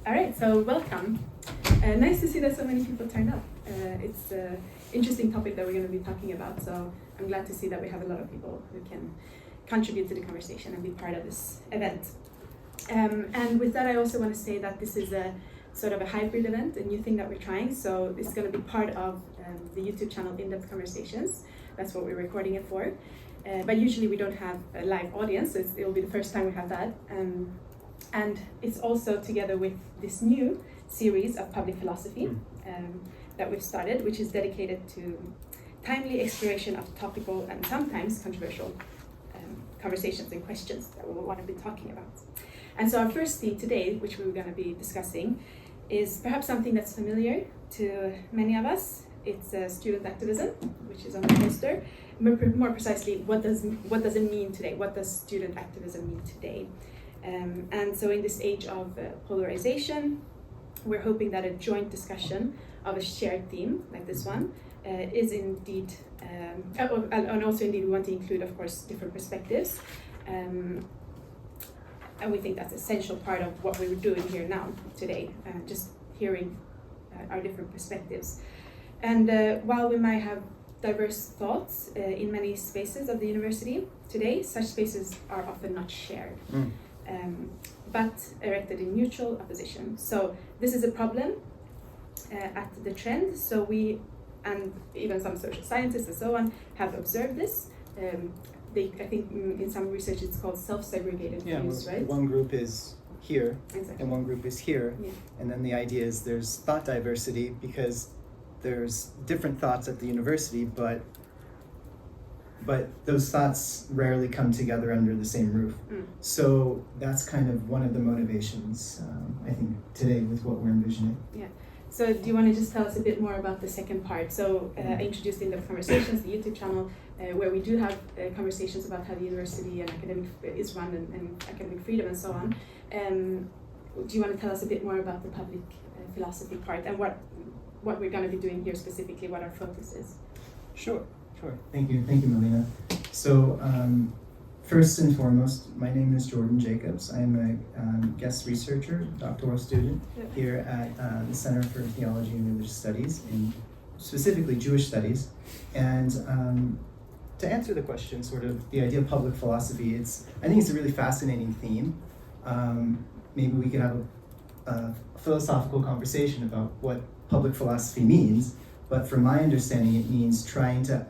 All right, so welcome. Nice to see that so many people turned up. It's an interesting topic that we're going to be talking about, so I'm glad to see that we have a lot of people who can contribute to the conversation and be part of this event. And with that, I also want to say that this is a sort of a hybrid event, a new thing that we're trying. So it's going to be part of the YouTube channel In-Depth Conversations. That's what we're recording it for. But usually we don't have a live audience, so it will be the first time we have that. And it's also together with this new series of public philosophy that we've started, which is dedicated to timely exploration of topical and sometimes controversial conversations and questions that we want to be talking about. And so our first theme today, which we're going to be discussing, is perhaps something that's familiar to many of us. It's student activism, which is on the poster. More precisely, what does it mean today? What does student activism mean today? And so in this age of polarization, we're hoping that a joint discussion of a shared theme like this one is indeed, and also indeed we want to include, of course, different perspectives. And we think that's an essential part of what we were doing here now today, just hearing our different perspectives. And while we might have diverse thoughts in many spaces of the university today, such spaces are often not shared, but erected in mutual opposition. So this is a problem at the trend. So we, and even some social scientists and so on, have observed this. I think in some research it's called self-segregated views, right? One group is here, exactly. And one group is here, yeah. And then the idea is there's thought diversity because there's different thoughts at the university, but those thoughts rarely come together under the same roof. So that's kind of one of the motivations, I think, today with what we're envisioning. Yeah. So do you want to just tell us a bit more about the second part? So I introduced In-Depth Conversations, the YouTube channel, where we do have conversations about how the university and academic is run and academic freedom and so on. Do you want to tell us a bit more about the public philosophy part and what we're going to be doing here specifically, what our focus is? Sure. Thank you, Melina. So first and foremost, my name is Jordan Jacobs. I'm a guest researcher, doctoral student here at the Center for Theology and Religious Studies, in specifically Jewish Studies. And to answer the question, sort of the idea of public philosophy, I think it's a really fascinating theme. Maybe we could have a philosophical conversation about what public philosophy means, but from my understanding, it means trying to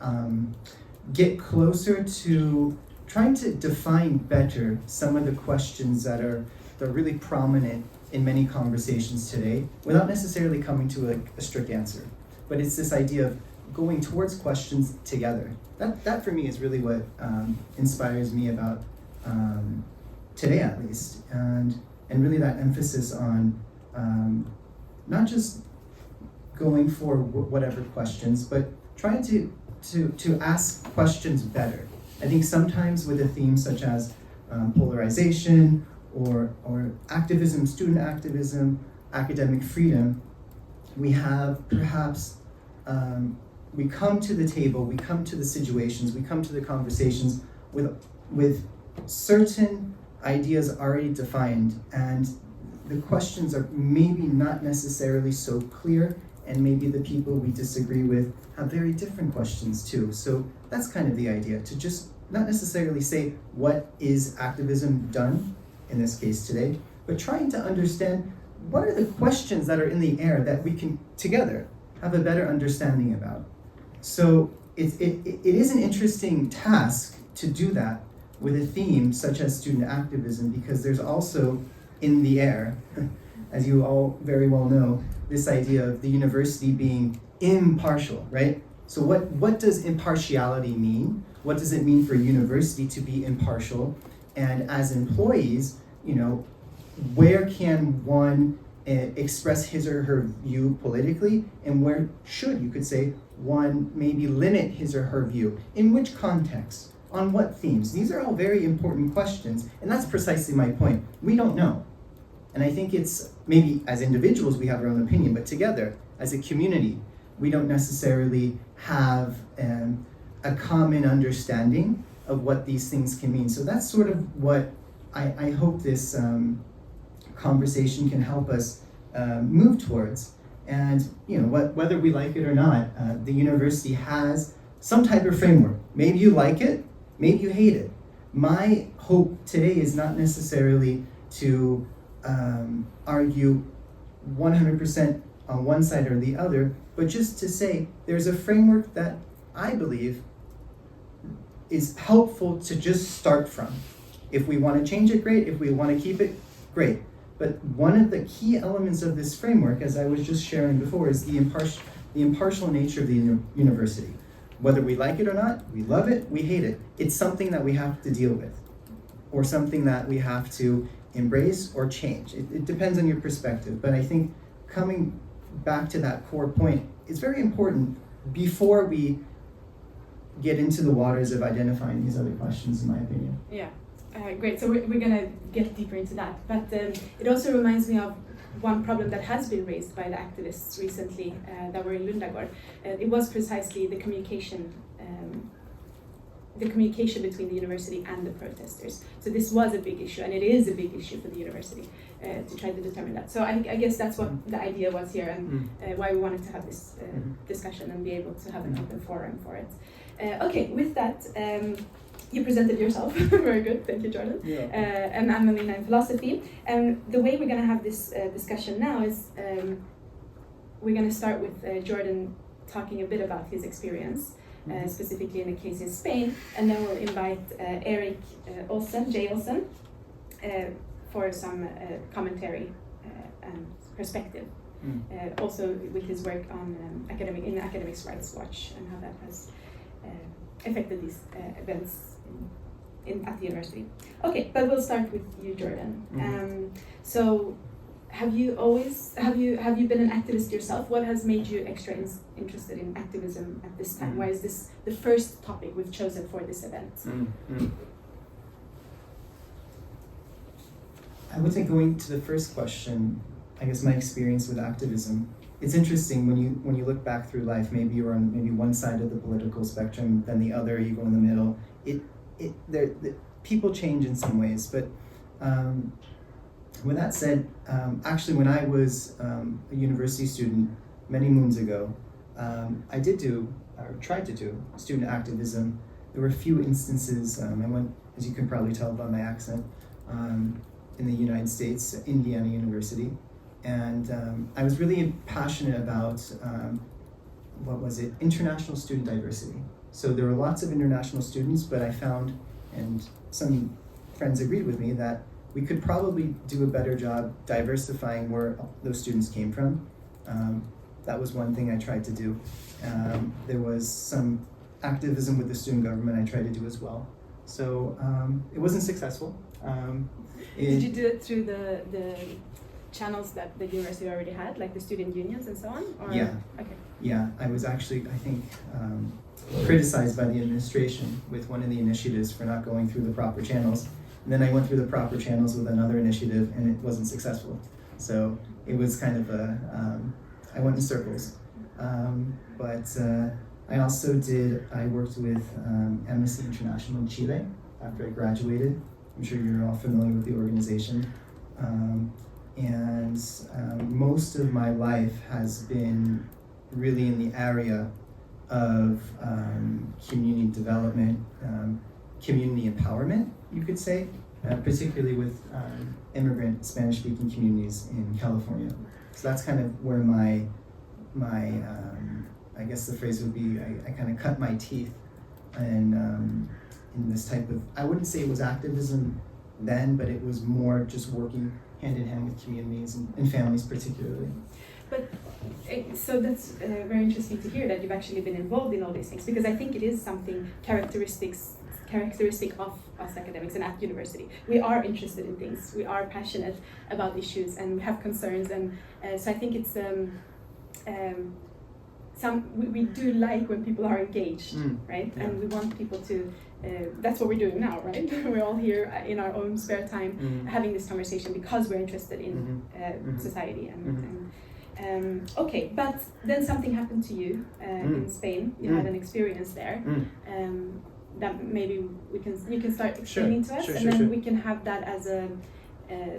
get closer to trying to define better some of the questions that are really prominent in many conversations today, without necessarily coming to a strict answer. But it's this idea of going towards questions together. That for me is really what inspires me about today, at least, and really that emphasis on not just going for whatever questions, but trying to ask questions better. I think sometimes with a theme such as polarization or activism, student activism, academic freedom, we have perhaps, we come to the table, we come to the situations, we come to the conversations with certain ideas already defined, and the questions are maybe not necessarily so clear, and maybe the people we disagree with have very different questions too. So that's kind of the idea, to just not necessarily say what is activism done, in this case today, but trying to understand what are the questions that are in the air that we can together have a better understanding about. So it is an interesting task to do that with a theme such as student activism, because there's also in the air, as you all very well know, this idea of the university being impartial, right? So what does impartiality mean? What does it mean for a university to be impartial? And as employees, where can one express his or her view politically, and where should, you could say, one maybe limit his or her view? In which context? On what themes? These are all very important questions, and that's precisely my point. We don't know. And I think it's maybe as individuals we have our own opinion, but together as a community, we don't necessarily have a common understanding of what these things can mean. So that's sort of what I hope this conversation can help us move towards. And whether we like it or not, the university has some type of framework. Maybe you like it, maybe you hate it. My hope today is not necessarily to argue 100% on one side or the other, but just to say there's a framework that I believe is helpful to just start from. If we want to change it, great. If we want to keep it, great. But one of the key elements of this framework, as I was just sharing before, is the impartial nature of the university. Whether we like it or not, we love it, we hate it. It's something that we have to deal with, or something that we have to embrace or change. It depends on your perspective. But I think coming back to that core point, it's very important before we get into the waters of identifying these other questions, in my opinion. Yeah. Great, so we're going to get deeper into that. But it also reminds me of one problem that has been raised by the activists recently that were in Lund. It was precisely the communication between the university and the protesters. So this was a big issue, and it is a big issue for the university to try to determine that. So I guess that's what the idea was here, and why we wanted to have this discussion and be able to have an open forum for it. Okay, with that, you presented yourself. Very good, thank you, Jordan. Yeah. And I'm Melina in philosophy. And the way we're going to have this discussion now is we're going to start with Jordan talking a bit about his experience, specifically in a case in Spain, and then we'll invite Erik Olsson, for some commentary and perspective. Also with his work on Academics Rights Watch and how that has affected these events at the university. Okay, but we'll start with you, Jordan. So, have you been an activist yourself? What has made you extra interested in activism at this time? Why is this the first topic we've chosen for this event? I would say, going to the first question, I guess my experience with activism. It's interesting when you look back through life. Maybe you're on one side of the political spectrum, then the other. You go in the middle. People change in some ways, but with that said, actually, when I was a university student many moons ago, I tried to do student activism. There were a few instances. I went, as you can probably tell by my accent, in the United States, Indiana University. And I was really passionate about, international student diversity. So there were lots of international students, but I found, and some friends agreed with me, that we could probably do a better job diversifying where those students came from. That was one thing I tried to do. There was some activism with the student government I tried to do as well. So it wasn't successful. Did you do it through the channels that the university already had, like the student unions and so on? Or? Yeah. Okay. Yeah, I was actually, I think, criticized by the administration with one of the initiatives for not going through the proper channels. And then I went through the proper channels with another initiative, and it wasn't successful. So it was kind of I went in circles. But I also I worked with Amnesty International in Chile after I graduated. I'm sure you're all familiar with the organization. And most of my life has been really in the area of community development, community empowerment, you could say, particularly with immigrant Spanish-speaking communities in California. So that's kind of where my I guess the phrase would be, I kind of cut my teeth in this type of, I wouldn't say it was activism then, but it was more just working hand in hand with communities and families particularly. But so that's very interesting to hear that you've actually been involved in all these things, because I think it is something characteristic of us academics and at university. We are interested in things, we are passionate about issues, and we have concerns, and so I think it's we do like when people are engaged, right? Yeah. And we want people to. That's what we're doing now, right? We're all here in our own spare time having this conversation because we're interested in society. Okay, but then something happened to you in Spain. You had an experience there that maybe you can start explaining to us, and then we can have that as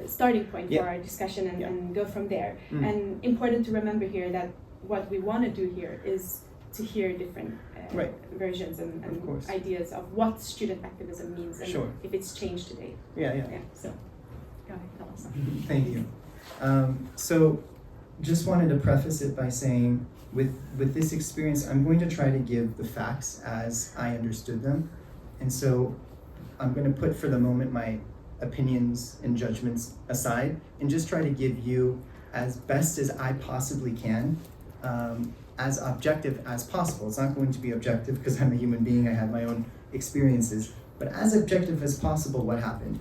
starting point Yeah. for our discussion and, Yeah. and go from there. Mm. And important to remember here that what we want to do here is to hear different Right. versions and Of course. ideas of what student activism means and Sure. if it's changed today. Yeah. Yeah, so go ahead, tell us. Thank you. So just wanted to preface it by saying with this experience, I'm going to try to give the facts as I understood them. And so I'm going to put for the moment my opinions and judgments aside and just try to give you as best as I possibly can, as objective as possible. It's not going to be objective because I'm a human being, I have my own experiences, but as objective as possible what happened.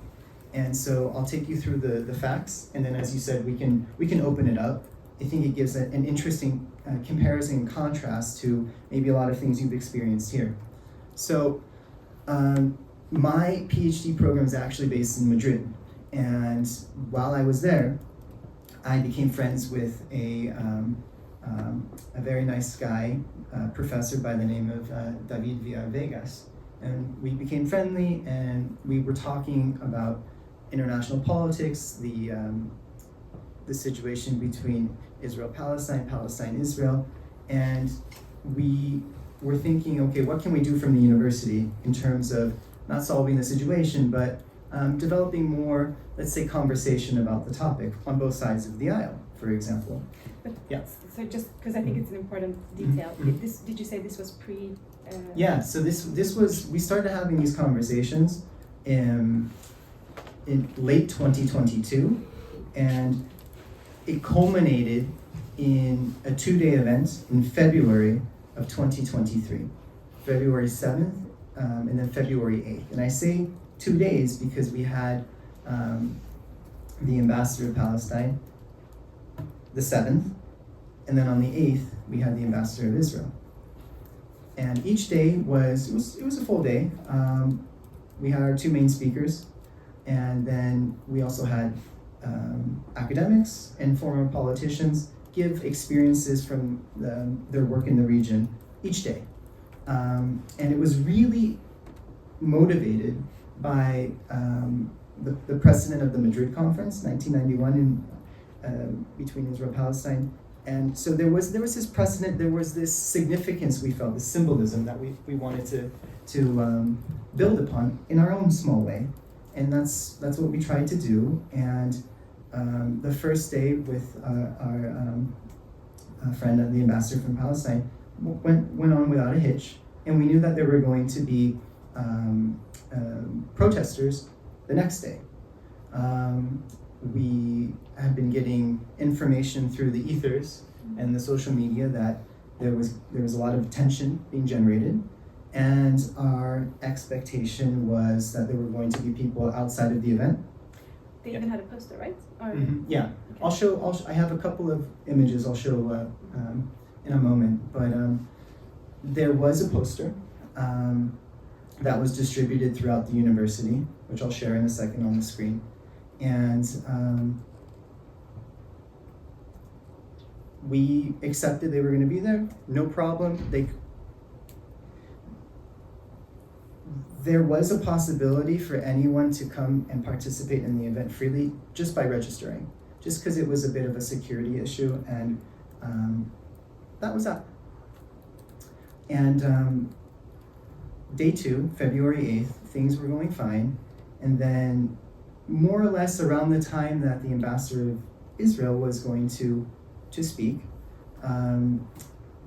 And so I'll take you through the facts, and then as you said, we can open it up. I think it gives an interesting comparison and contrast to maybe a lot of things you've experienced here. So my PhD program is actually based in Madrid, and while I was there, I became friends with a very nice guy, professor by the name of David Villar-Vegas. And we became friendly, and we were talking about international politics, the situation between Israel-Palestine, Palestine-Israel, and we were thinking, okay, what can we do from the university in terms of not solving the situation, but developing more, let's say, conversation about the topic on both sides of the aisle, for example. But, Yeah. So just because I think it's an important detail, Mhm. did you say this was pre? Yeah, so this was, we started having these conversations in late 2022, and it culminated in a 2-day event in February of 2023, February 7th, and then February 8th. And I say 2 days because we had the ambassador of Palestine the 7th, and then on the 8th, we had the ambassador of Israel. And each day was a full day. We had our 2 main speakers, and then we also had academics and former politicians give experiences from their work in the region each day. And it was really motivated by the precedent of the Madrid Conference, 1991, between Israel and Palestine. And so there was this precedent, there was this significance we felt, this symbolism that we wanted to build upon in our own small way. And that's what we tried to do. And the first day with our friend, the ambassador from Palestine, went on without a hitch. And we knew that there were going to be protesters the next day. We had been getting information through the ethers and the social media that there was a lot of tension being generated, and our expectation was that there were going to be people outside of the event. They even had a poster, right? Or, Yeah, okay. I have a couple of images I'll show in a moment, but there was a poster that was distributed throughout the university, which I'll share in a second on the screen. And we accepted they were going to be there, no problem. There was a possibility for anyone to come and participate in the event freely just by registering, just because it was a bit of a security issue, and that was that. And day 2, February 8th, things were going fine, and then more or less around the time that the ambassador of Israel was going to speak,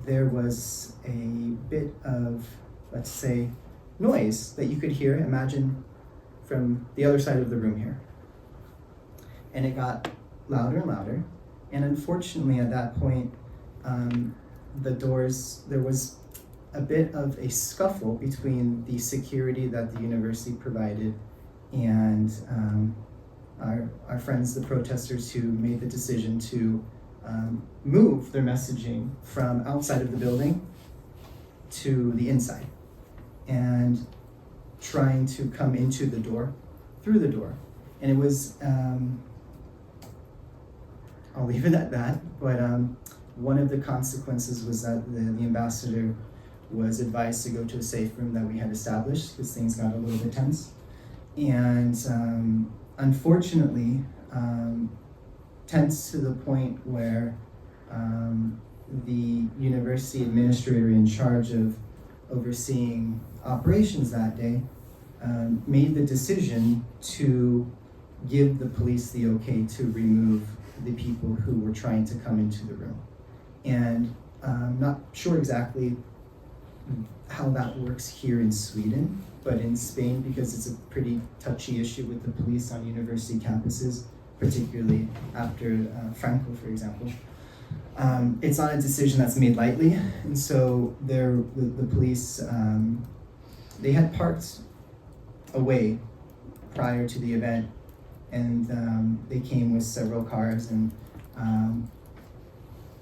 there was a bit of, let's say, noise that you could hear, imagine, from the other side of the room here. And it got louder and louder. And unfortunately, at that point, there was a bit of a scuffle between the security that the university provided and our friends, the protesters, who made the decision to move their messaging from outside of the building to the inside, and trying to come into the door, through the door. And it was, I'll leave it at that, but one of the consequences was that the ambassador was advised to go to a safe room that we had established because things got a little bit tense. And unfortunately, tense to the point where the university administrator in charge of overseeing operations that day made the decision to give the police the okay to remove the people who were trying to come into the room. And I'm not sure exactly how that works here in Sweden, but in Spain, because it's a pretty touchy issue with the police on university campuses, particularly after Franco, for example. It's not a decision that's made lightly, and so the police, they had parked away prior to the event, and they came with several cars, and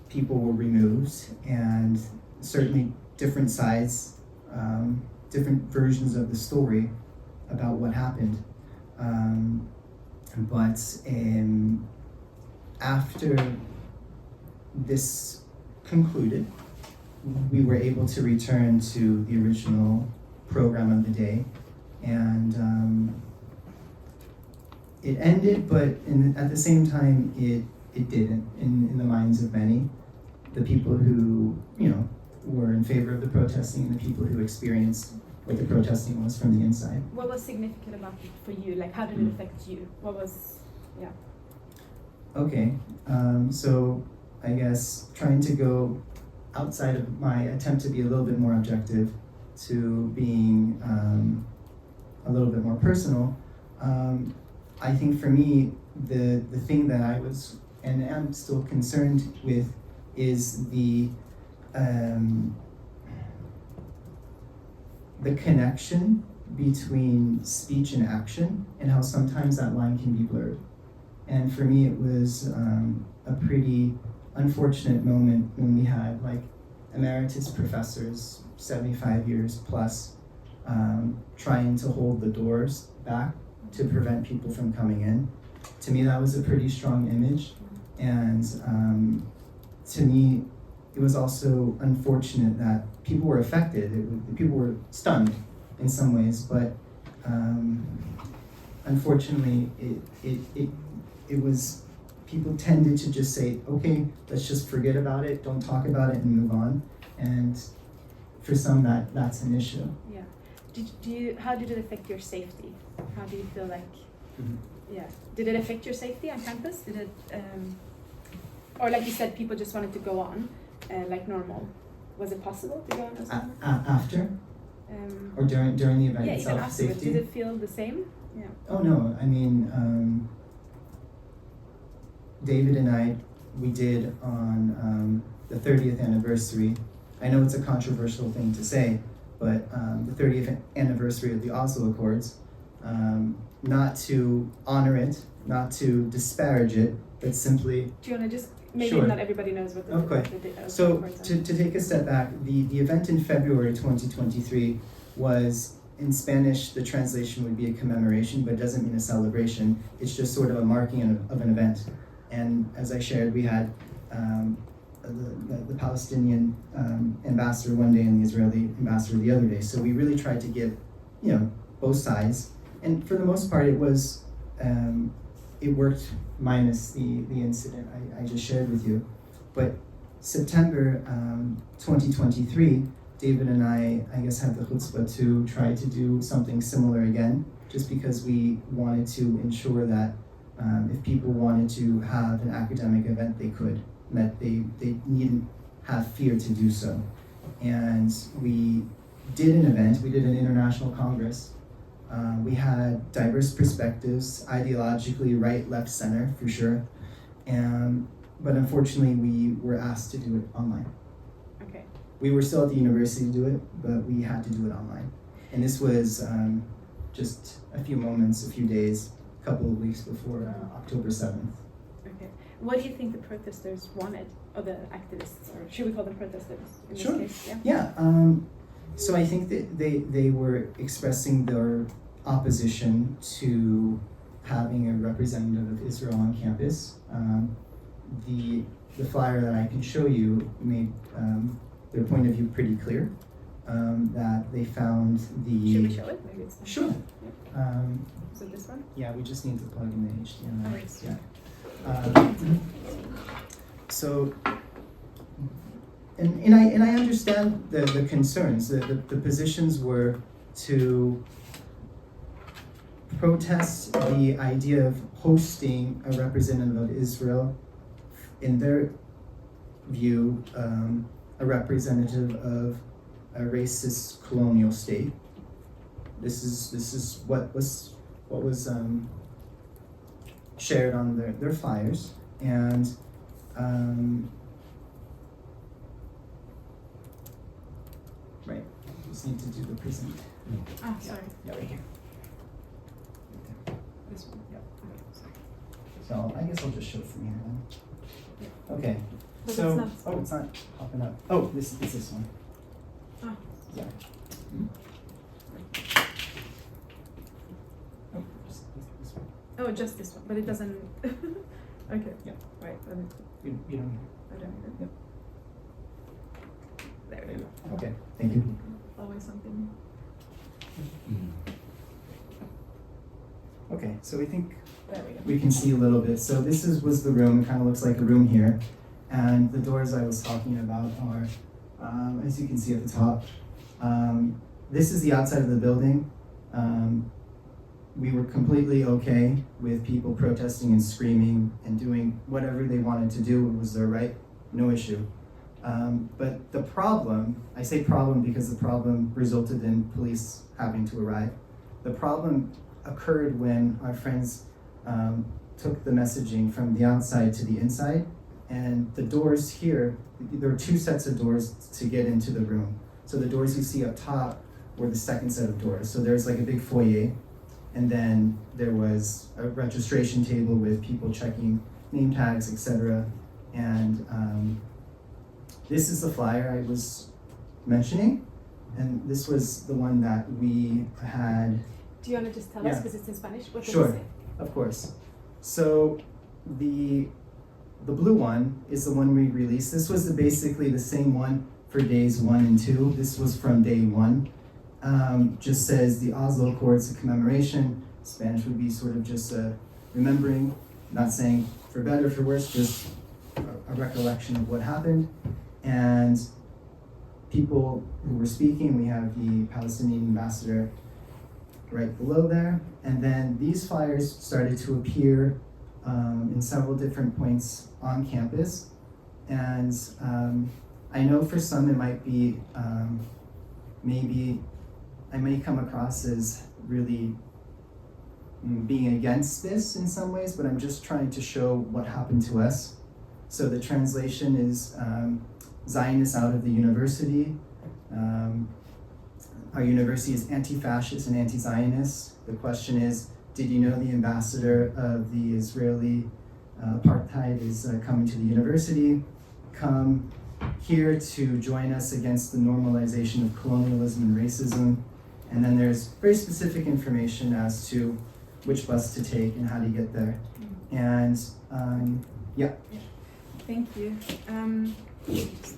people were removed, and certainly different sides, different versions of the story about what happened. But after this concluded, we were able to return to the original program of the day, and it ended, but at the same time, it didn't in the minds of many. The people who, were in favor of the protesting and the people who experienced what the protesting was from the inside. What was significant about it for you? Like, how did it affect you? What was, Okay, so I guess trying to go outside of my attempt to be a little bit more objective to being a little bit more personal, I think for me, the thing that I was and am still concerned with is the connection between speech and action, and how sometimes that line can be blurred. And for me, it was a pretty unfortunate moment when we had emeritus professors, 75 years plus, trying to hold the doors back to prevent people from coming in. To me, that was a pretty strong image, and to me, it was also unfortunate that people were affected. People were stunned in some ways, but unfortunately, it was, people tended to just say, okay, let's just forget about it, don't talk about it, and move on. And for some, that's an issue. Yeah. How did it affect your safety? How do you feel like? Mm-hmm. Yeah. Did it affect your safety on campus? Did it, or like you said, people just wanted to go on like normal? Was it possible to go on as normal? After? Or during the event yeah, itself? Even afterwards. Safety? Did it feel the same? Yeah. Oh no, I mean, David and I, we did on the 30th anniversary. I know it's a controversial thing to say, but the 30th anniversary of the Oslo Accords, not to honor it, not to disparage it, but simply... Do you want to just, maybe Sure. not everybody knows what the So Accords to take a step back, the event in February 2023 was, in Spanish, the translation would be a commemoration, but it doesn't mean a celebration. It's just sort of a marking of an event. And as I shared, we had the Palestinian ambassador one day and the Israeli ambassador the other day. So we really tried to give, both sides. And for the most part, it was, it worked minus the incident I just shared with you. But September 2023, David and I guess, had the chutzpah to try to do something similar again, just because we wanted to ensure that if people wanted to have an academic event, they could, and that they needn't have fear to do so. And we did an event, we did an international congress. We had diverse perspectives, ideologically right, left, center, for sure. But unfortunately, we were asked to do it online. Okay. We were still at the university to do it, but we had to do it online. And this was just a few days, a couple of weeks before October 7th. Okay. What do you think the protesters wanted, or the activists, or should we call them protesters in Sure. this case? Yeah. So I think that they were expressing their opposition to having a representative of Israel on campus. The flyer that I can show you made their point of view pretty clear. that they found the... Should we show it? Maybe it's... Sure. Yeah. Is it this one? Yeah, we just need to plug in the HDMI. Oh, yes. Yeah. So, and I understand the concerns. The positions were to protest the idea of hosting a representative of Israel, in their view, a representative of a racist colonial state. This is what was shared on their flyers, and right. Just need to do the present. Ah, sorry. Yeah, right here. This one. Yeah. Okay, sorry. So I guess I'll just show it from here then. Okay. But So it's not- it's not popping up. Oh, this is this one. Ah. Yeah. Oh, just this one. Oh, just this one, but it doesn't. Okay. Yeah. Right. You don't. I don't know. Yep. There There we you go. go. Okay. Thank you. Always something. Okay. So we think There we go. we can see a little bit. So this was the room. It kind of looks like a room here, and the doors I was talking about are, as you can see at the top. This is the outside of the building. We were completely okay with people protesting and screaming and doing whatever they wanted to do. It was their right, no issue. But the problem, I say problem because the problem resulted in police having to arrive. The problem occurred when our friends took the messaging from the outside to the inside, and the doors here, there are two sets of doors to get into the room. So the doors you see up top were the second set of doors. So there's like a big foyer, and then there was a registration table with people checking name tags, etc. And this is the flyer I was mentioning, and this was the one that we had. Do you want to just tell us, because it's in Spanish? What does Sure. it say? Of course. So the blue one is the one we released. This was basically the same one for days 1 and 2. This was from day 1. Just says the Oslo Accords, a commemoration. Spanish would be sort of just remembering, not saying for better or for worse, just a recollection of what happened. And people who were speaking, we have the Palestinian ambassador right below there. And then these flyers started to appear in several different points on campus. And I know for some it might be, maybe I may come across as really being against this in some ways, but I'm just trying to show what happened to us. So the translation is Zionists out of the university. Our university is anti-fascist and anti-Zionist. The question is, did you know the ambassador of the Israeli apartheid is coming to the university? Come here to join us against the normalization of colonialism and racism. And then there's very specific information as to which bus to take and how to get there. And yeah. Thank you. Just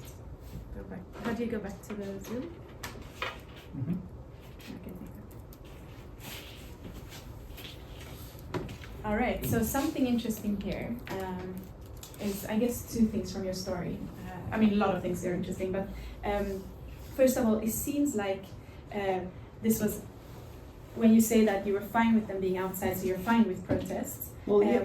go back. How do you go back to the Zoom? Mm-hmm. Okay, thank you. All right, so something interesting here is, I guess, two things from your story. I mean, a lot of things are interesting, but first of all, it seems like this was, when you say that you were fine with them being outside, so you're fine with protests. Well, yeah,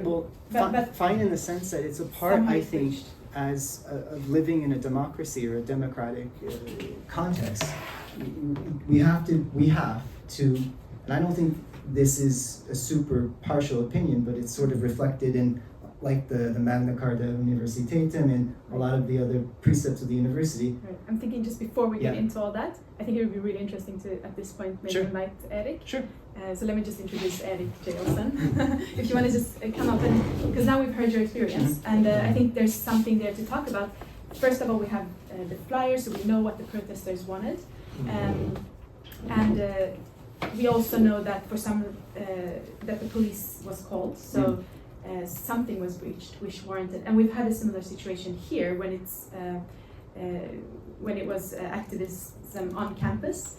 but fine in the sense that it's a part, somehow I think, as of living in a democracy or a democratic Context. We have to, and I don't think this is a super partial opinion, but it's sort of reflected in like the Magna Carta Universitatem and a lot of the other precepts of the university. Right. I'm thinking just before we get Yeah. into all that, I think it would be really interesting to, at this point, maybe Sure. invite Erik. Sure. So let me just introduce Erik J. Olsson. If you want to just come up, and because now we've heard your experience, and I think there's something there to talk about. First of all, we have the flyers, so we know what the protesters wanted. And we also know that for some, that the police was called, so something was breached which warranted. And we've had a similar situation here when it's when it was activism on campus,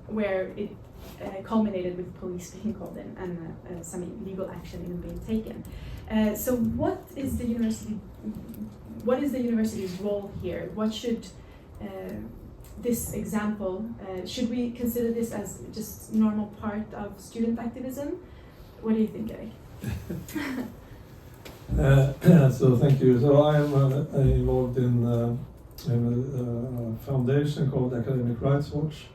where it culminated with police being called in and some legal action even being taken. So what is the university's role here? What should this example, should we consider this as just normal part of student activism? What do you think, Erik? So thank you. So I am involved in a foundation called Academic Rights Watch,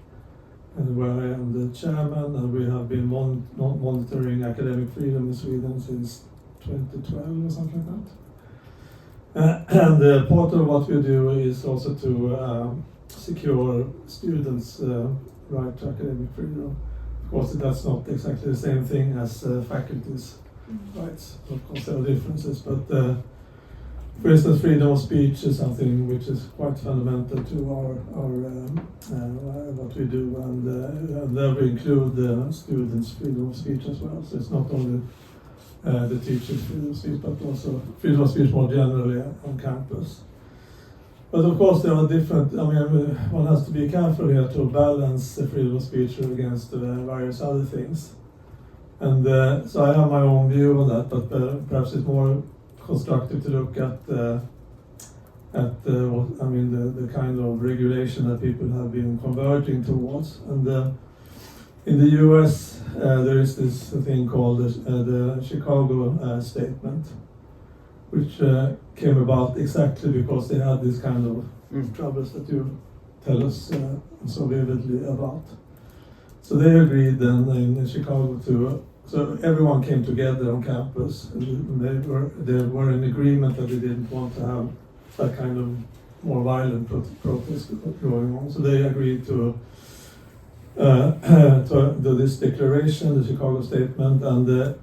and where I am the chairman, and we have been monitoring academic freedom in Sweden since 2012 or something like that. And part of what we do is also to secure students' right to academic freedom. Of course, that's not exactly the same thing as faculty's rights. Of course, there are differences, but for instance, freedom of speech is something which is quite fundamental to our what we do, and there we include the students' freedom of speech as well. So it's not only the teachers' freedom of speech, but also freedom of speech more generally on campus. But of course, there are different. I mean, one has to be careful here to balance the freedom of speech against various other things. And so I have my own view on that, but perhaps it's more constructive to look at what, I mean, the kind of regulation that people have been converging towards. And in the US, there is this thing called the Chicago Statement, which came about exactly because they had this kind of troubles that you tell us so vividly about. So they agreed then in Chicago so everyone came together on campus, and they were in agreement that they didn't want to have that kind of more violent protest going on. So they agreed to do this declaration, the Chicago Statement, and the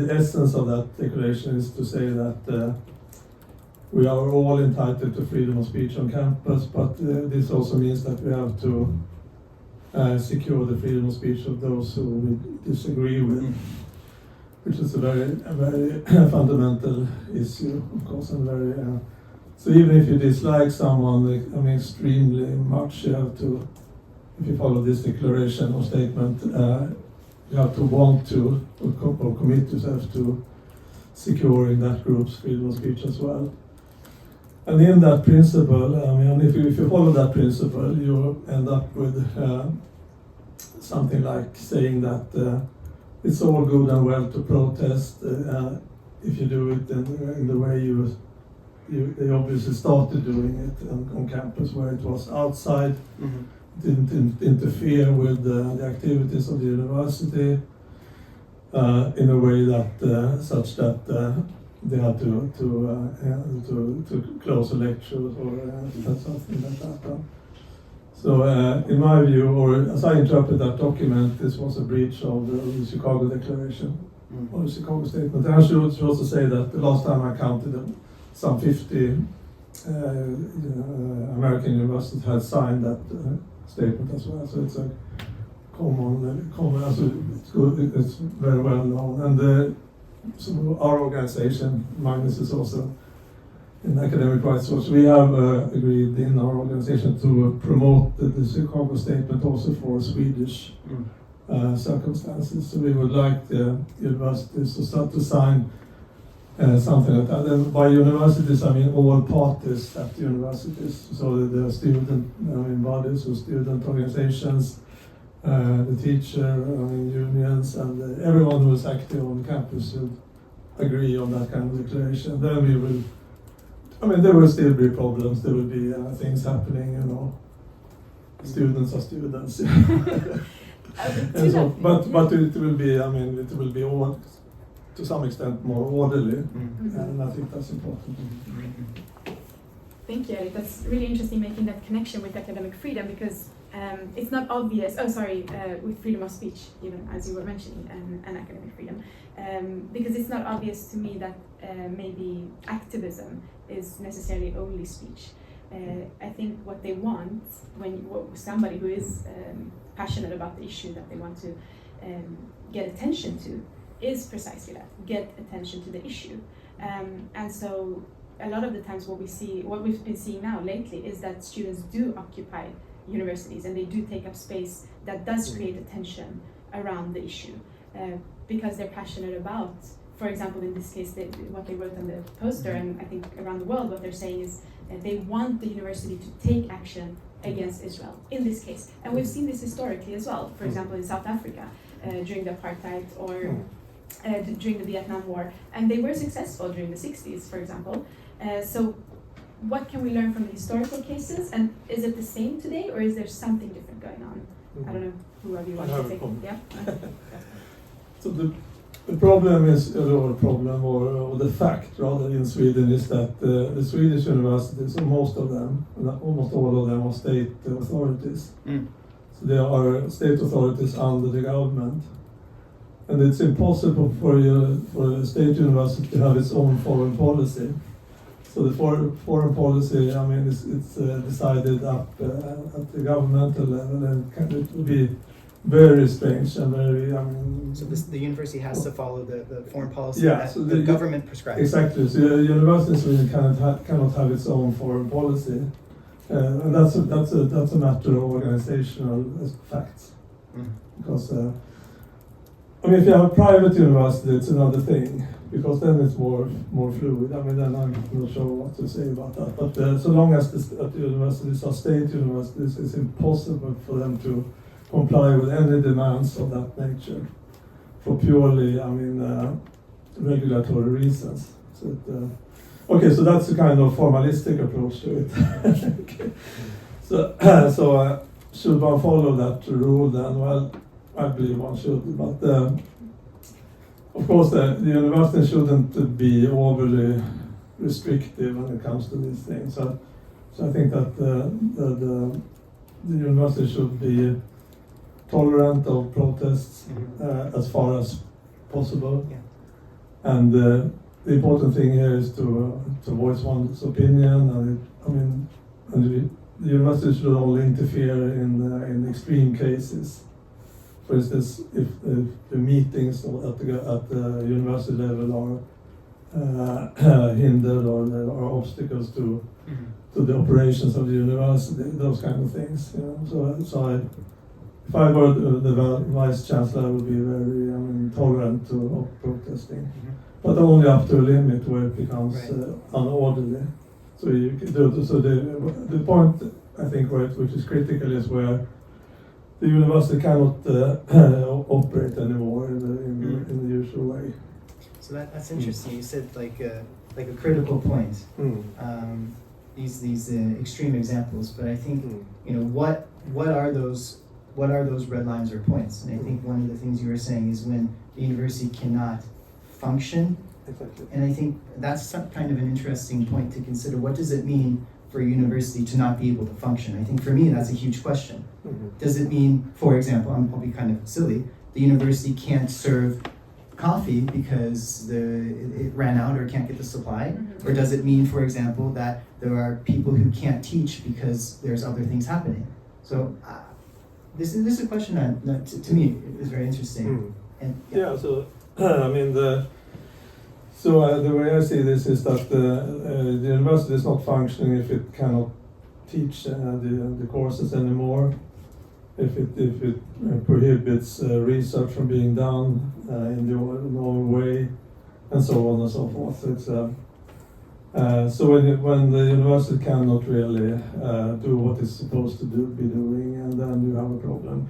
essence of that declaration is to say that we are all entitled to freedom of speech on campus, but this also means that we have to secure the freedom of speech of those who we disagree with, which is a very fundamental issue, of course, and very. So even if you dislike someone, I mean, extremely much, you have to, if you follow this declaration or statement, you have to want to or commit yourself to securing that group's freedom of speech as well. And in that principle, I mean, if you follow that principle, you end up with something like saying that it's all good and well to protest if you do it in the way they obviously started doing it on campus, where it was outside, didn't interfere with the activities of the university in a way that such that they had to close a lecture or something like that. So in my view, or as I interpret that document, this was a breach of the Chicago Declaration or the Chicago Statement. And I should also say that the last time I counted them, some 50 American universities had signed that statement as well. So it's a common it's very well known. And so our organization, Magnus is also in Academic Rights Watch, we have agreed in our organization to promote the Chicago Statement also for Swedish circumstances. So we would like the universities to start to sign something like that. And by universities, I mean all parties at the universities. So the student bodies or student organizations, the teacher, unions, and everyone who is active on campus should agree on that kind of declaration. Then we will, there will still be problems, there will be things happening, students are students. And so, but it will be, it will be all, to some extent, more orderly, and I think that's important. Thank you, Erik. That's really interesting, making that connection with academic freedom, because it's not obvious, with freedom of speech, even as you were mentioning, and academic freedom, because it's not obvious to me that maybe activism is necessarily only speech. I think what they want, when somebody who is passionate about the issue that they want to get attention to, is precisely that, get attention to the issue. And so a lot of the times what we've been seeing now lately is that students do occupy universities and they do take up space that does create a tension around the issue because they're passionate about, for example, in this case, what they wrote on the poster, and I think around the world, what they're saying is that they want the university to take action against Israel in this case. And we've seen this historically as well, for example, in South Africa during the apartheid or during the Vietnam War, and they were successful during the 60s, for example. So what can we learn from the historical cases, and is it the same today, or is there something different going on? I don't know who of you wants to take it. Yeah. So the problem is, or the fact rather in Sweden is that the Swedish universities, most of them, almost all of them, are state authorities. So they are state authorities under the government. And it's impossible for a state university to have its own foreign policy. So the foreign policy, I mean, it's decided up at the governmental level, and it will be very strange and very. I mean, so the university has to follow the foreign policy that so the government prescribes. Exactly. So the university in Sweden cannot have its own foreign policy, and that's a matter of organizational facts. Because I mean, if you have a private university, it's another thing, because then it's more fluid. I mean, then I'm not sure what to say about that. But so long as the universities are state universities, it's impossible for them to comply with any demands of that nature for purely, I mean, regulatory reasons. So okay, so that's a kind of formalistic approach to it. Okay. So should one follow that rule then? Well, I believe one should, but of course the university shouldn't be overly restrictive when it comes to these things. So I think that the university should be tolerant of protests as far as possible. Yeah. And the important thing here is to voice one's opinion. And the university should only interfere in extreme cases. For instance, if the meetings at the university level are hindered, or there are obstacles to the operations of the university, those kind of things. You know? So if I were the vice chancellor, I would be very tolerant of protesting, but only up to a limit where it becomes unorderly. So the point I think which is critical is where the university cannot operate anymore in the usual way. So that's interesting. You said like a critical point. These extreme examples, but I think what are those red lines or points? And I think one of the things you were saying is when the university cannot function. Exactly. And I think that's some kind of an interesting point to consider. What does it mean for a university to not be able to function? I think for me that's a huge question. Does it mean, for example, I'll be kind of silly, the university can't serve coffee because it ran out or can't get the supply? Or does it mean, for example, that there are people who can't teach because there's other things happening? So this is a question that to me is very interesting. And so I mean the way I see this is that the university is not functioning if it cannot teach the courses anymore, if it prohibits research from being done in the normal way, and so on and so forth. So when the university cannot really do what it's supposed to be doing, and then you have a problem.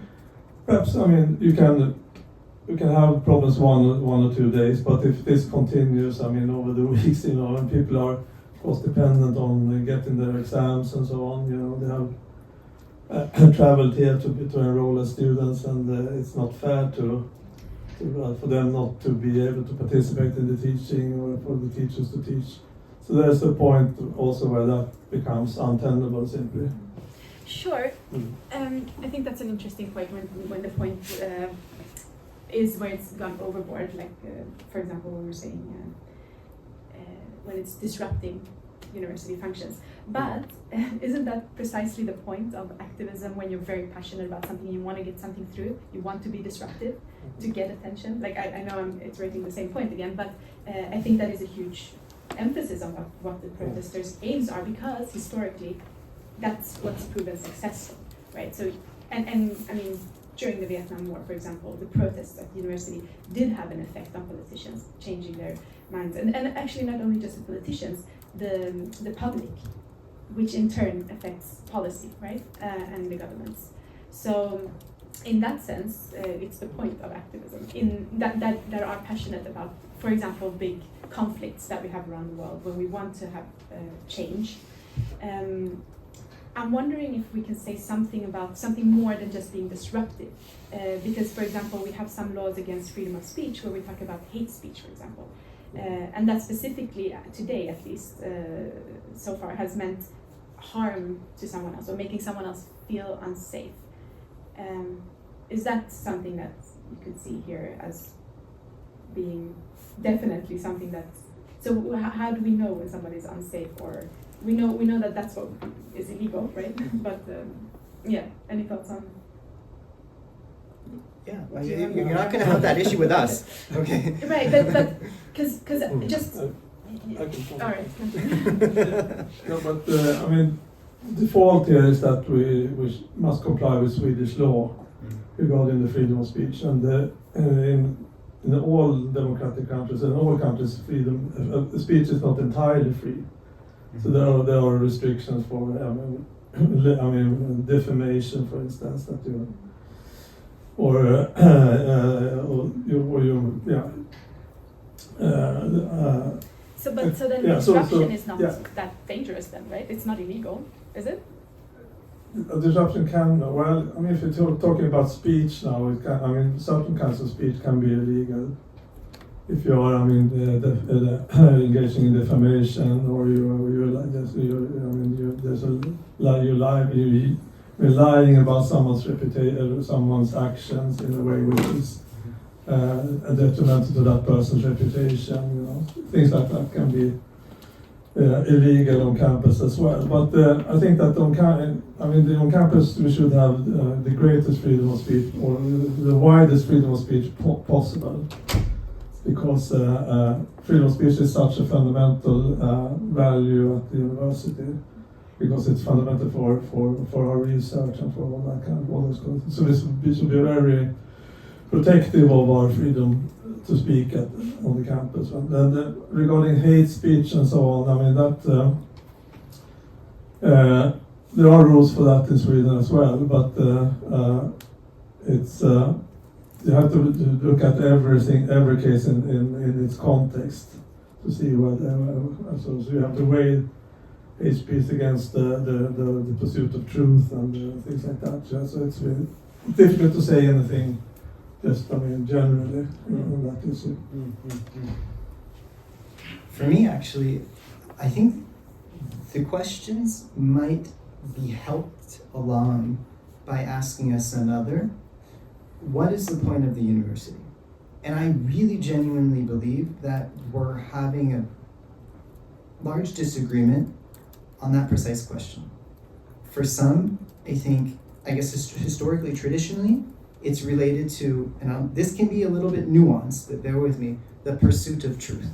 Perhaps you can have problems one or 2 days, but if this continues, over the weeks, and people are of course dependent on getting their exams and so on, they have traveled here to enroll as students, and it's not fair for them not to be able to participate in the teaching, or for the teachers to teach. So there's a point also where that becomes untenable simply. Sure. I think that's an interesting point when the point is where it's gone overboard, like for example when we're saying when it's disrupting university functions. But isn't that precisely the point of activism? When you're very passionate about something, you want to get something through, you want to be disruptive to get attention. Like I know I'm iterating the same point again, but I think that is a huge emphasis on what the protesters' aims are, because historically that's what's proven successful, right? So, and I mean, during the Vietnam War, for example, the protests at the university did have an effect on politicians, changing their minds, and actually not only just the politicians, the public, which in turn affects policy, right, and the governments. So, in that sense, it's the point of activism, in that are passionate about, for example, big conflicts that we have around the world, when we want to have change. I'm wondering if we can say something about something more than just being disruptive, because, for example, we have some laws against freedom of speech where we talk about hate speech, for example, and that specifically today, at least so far, has meant harm to someone else or making someone else feel unsafe. Is that something that you could see here as being definitely something that's, so how do we know when somebody is unsafe? Or we know that that's what is illegal, right? But yeah, any thoughts on? Yeah, well, you're not going to have that issue with us, okay? Right, but because just I can all right. No, but I mean, the fault here is that we must comply with Swedish law regarding the freedom of speech, and in all democratic countries and all countries, freedom of speech is not entirely free. So there are restrictions for I mean defamation, for instance, that you So then disruption is not that dangerous then, right? It's not illegal, is it? A disruption can, well, I mean, if you're talking about speech now, it can, I mean, certain kinds of speech can be illegal. If you are, I mean, engaging in defamation, or you're lying about someone's reputation, someone's actions in a way which is detrimental to that person's reputation. You know, things like that can be illegal on campus as well. But I think that on campus we should have the greatest freedom of speech, or the widest freedom of speech possible, because freedom of speech is such a fundamental value at the university, because it's fundamental for our research and for all that kind of all those kind of things. So we should be very protective of our freedom to speak on the campus. And then regarding hate speech and so on, I mean that there are rules for that in Sweden as well, but it's you have to look at every case in its context to see whether. So you have to weigh hate speech against the pursuit of truth and things like that. Yeah? So it's really difficult to say anything. Just, I mean, generally, on that issue. For me, actually, I think the questions might be helped along by asking us another, what is the point of the university? And I really genuinely believe that we're having a large disagreement on that precise question. For some, I guess historically, traditionally, it's related to, and this can be a little bit nuanced, but bear with me, the pursuit of truth.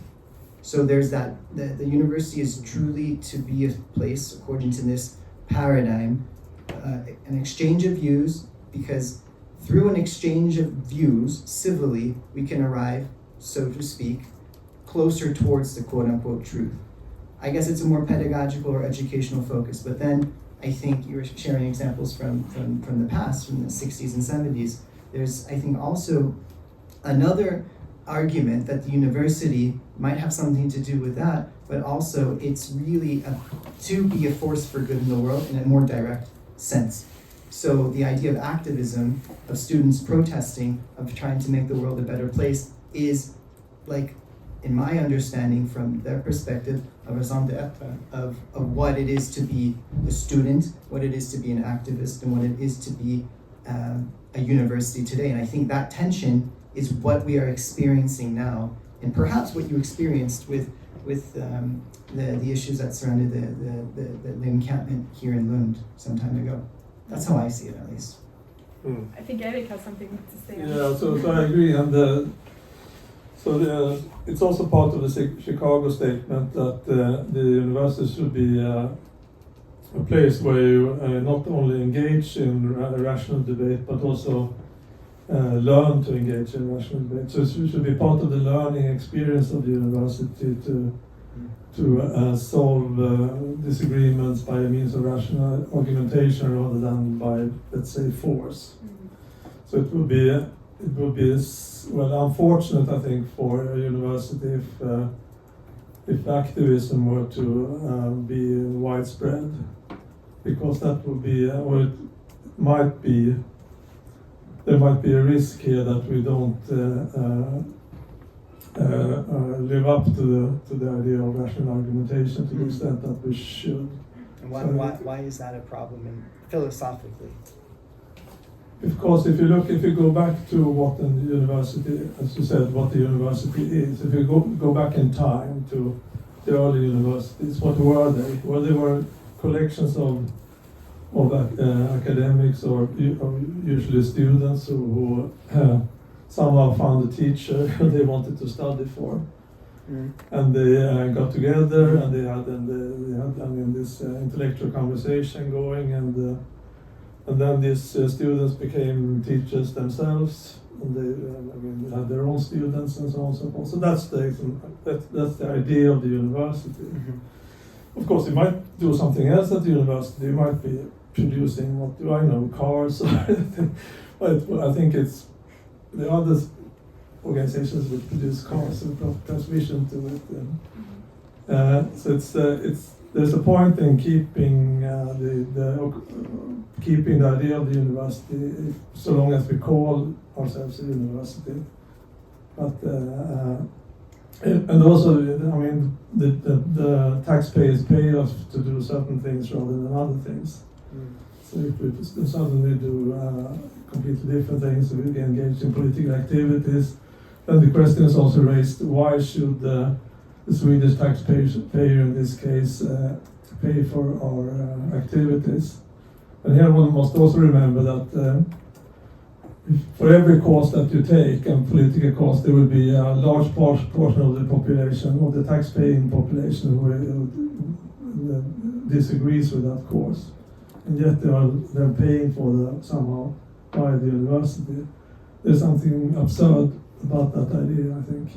So there's that, the university is truly to be a place, according to this paradigm, an exchange of views, because through an exchange of views, civilly, we can arrive, so to speak, closer towards the quote-unquote truth. I guess it's a more pedagogical or educational focus, but then I think you were sharing examples from the past, from the 60s and 70s. There's, I think, also another argument that the university might have something to do with that, but also it's really to be a force for good in the world in a more direct sense. So the idea of activism, of students protesting, of trying to make the world a better place, is, like, in my understanding from their perspective, of what it is to be a student, what it is to be an activist, and what it is to be a university today. And I think that tension is what we are experiencing now, and perhaps what you experienced with the issues that surrounded the encampment here in Lund some time ago. That's how I see it, at least. I think Erik has something to say. Yeah, so I agree, and So it's also part of the Chicago statement that the university should be a place where you not only engage in rational debate, but also learn to engage in rational debate. So it should be part of the learning experience of the university to solve disagreements by means of rational argumentation rather than by, let's say, force. So it would be well, unfortunate, I think, for a university if activism were to be widespread, because that would be, or it might be, there might be a risk here that we don't live up to the idea of rational argumentation to the extent that we should. And why is that a problem philosophically? Because if you go back to what the university, as you said, what the university is, if you go back in time to the early universities, what were they? Well, they were collections of academics or usually students who somehow found a teacher they wanted to study for. And they got together and they had this intellectual conversation going, and then these students became teachers themselves, and they had their own students and so on and so forth. So that's the idea of the university. Of course, you might do something else at the university. You might be producing, what do I know, cars or anything. But I think it's the other organizations that produce cars and transmission to it. So there's a point in keeping keeping the idea of the university, so long as we call ourselves a university. But and also, I mean, the taxpayers pay us to do certain things rather than other things. So if we suddenly do completely different things, we get engaged in political activities, then the question is also raised: why should the Swedish taxpayer in this case pay for our activities? And here one must also remember that for every cause that you take, and political cause, there will be a large portion of the population, or the tax-paying population, who disagrees with that cause. And yet they are then paying for that somehow by the university. There's something absurd about that idea, I think.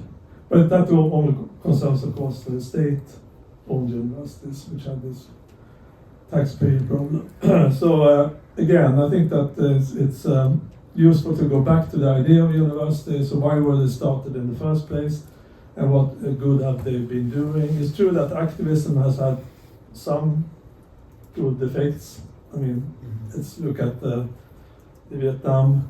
But that only concerns, of course, the state-owned universities, which have this taxpayer problem. So again, I think that it's useful to go back to the idea of university. So why were they started in the first place, and what good have they been doing? It's true that activism has had some good effects. I mean, let's look at the Vietnam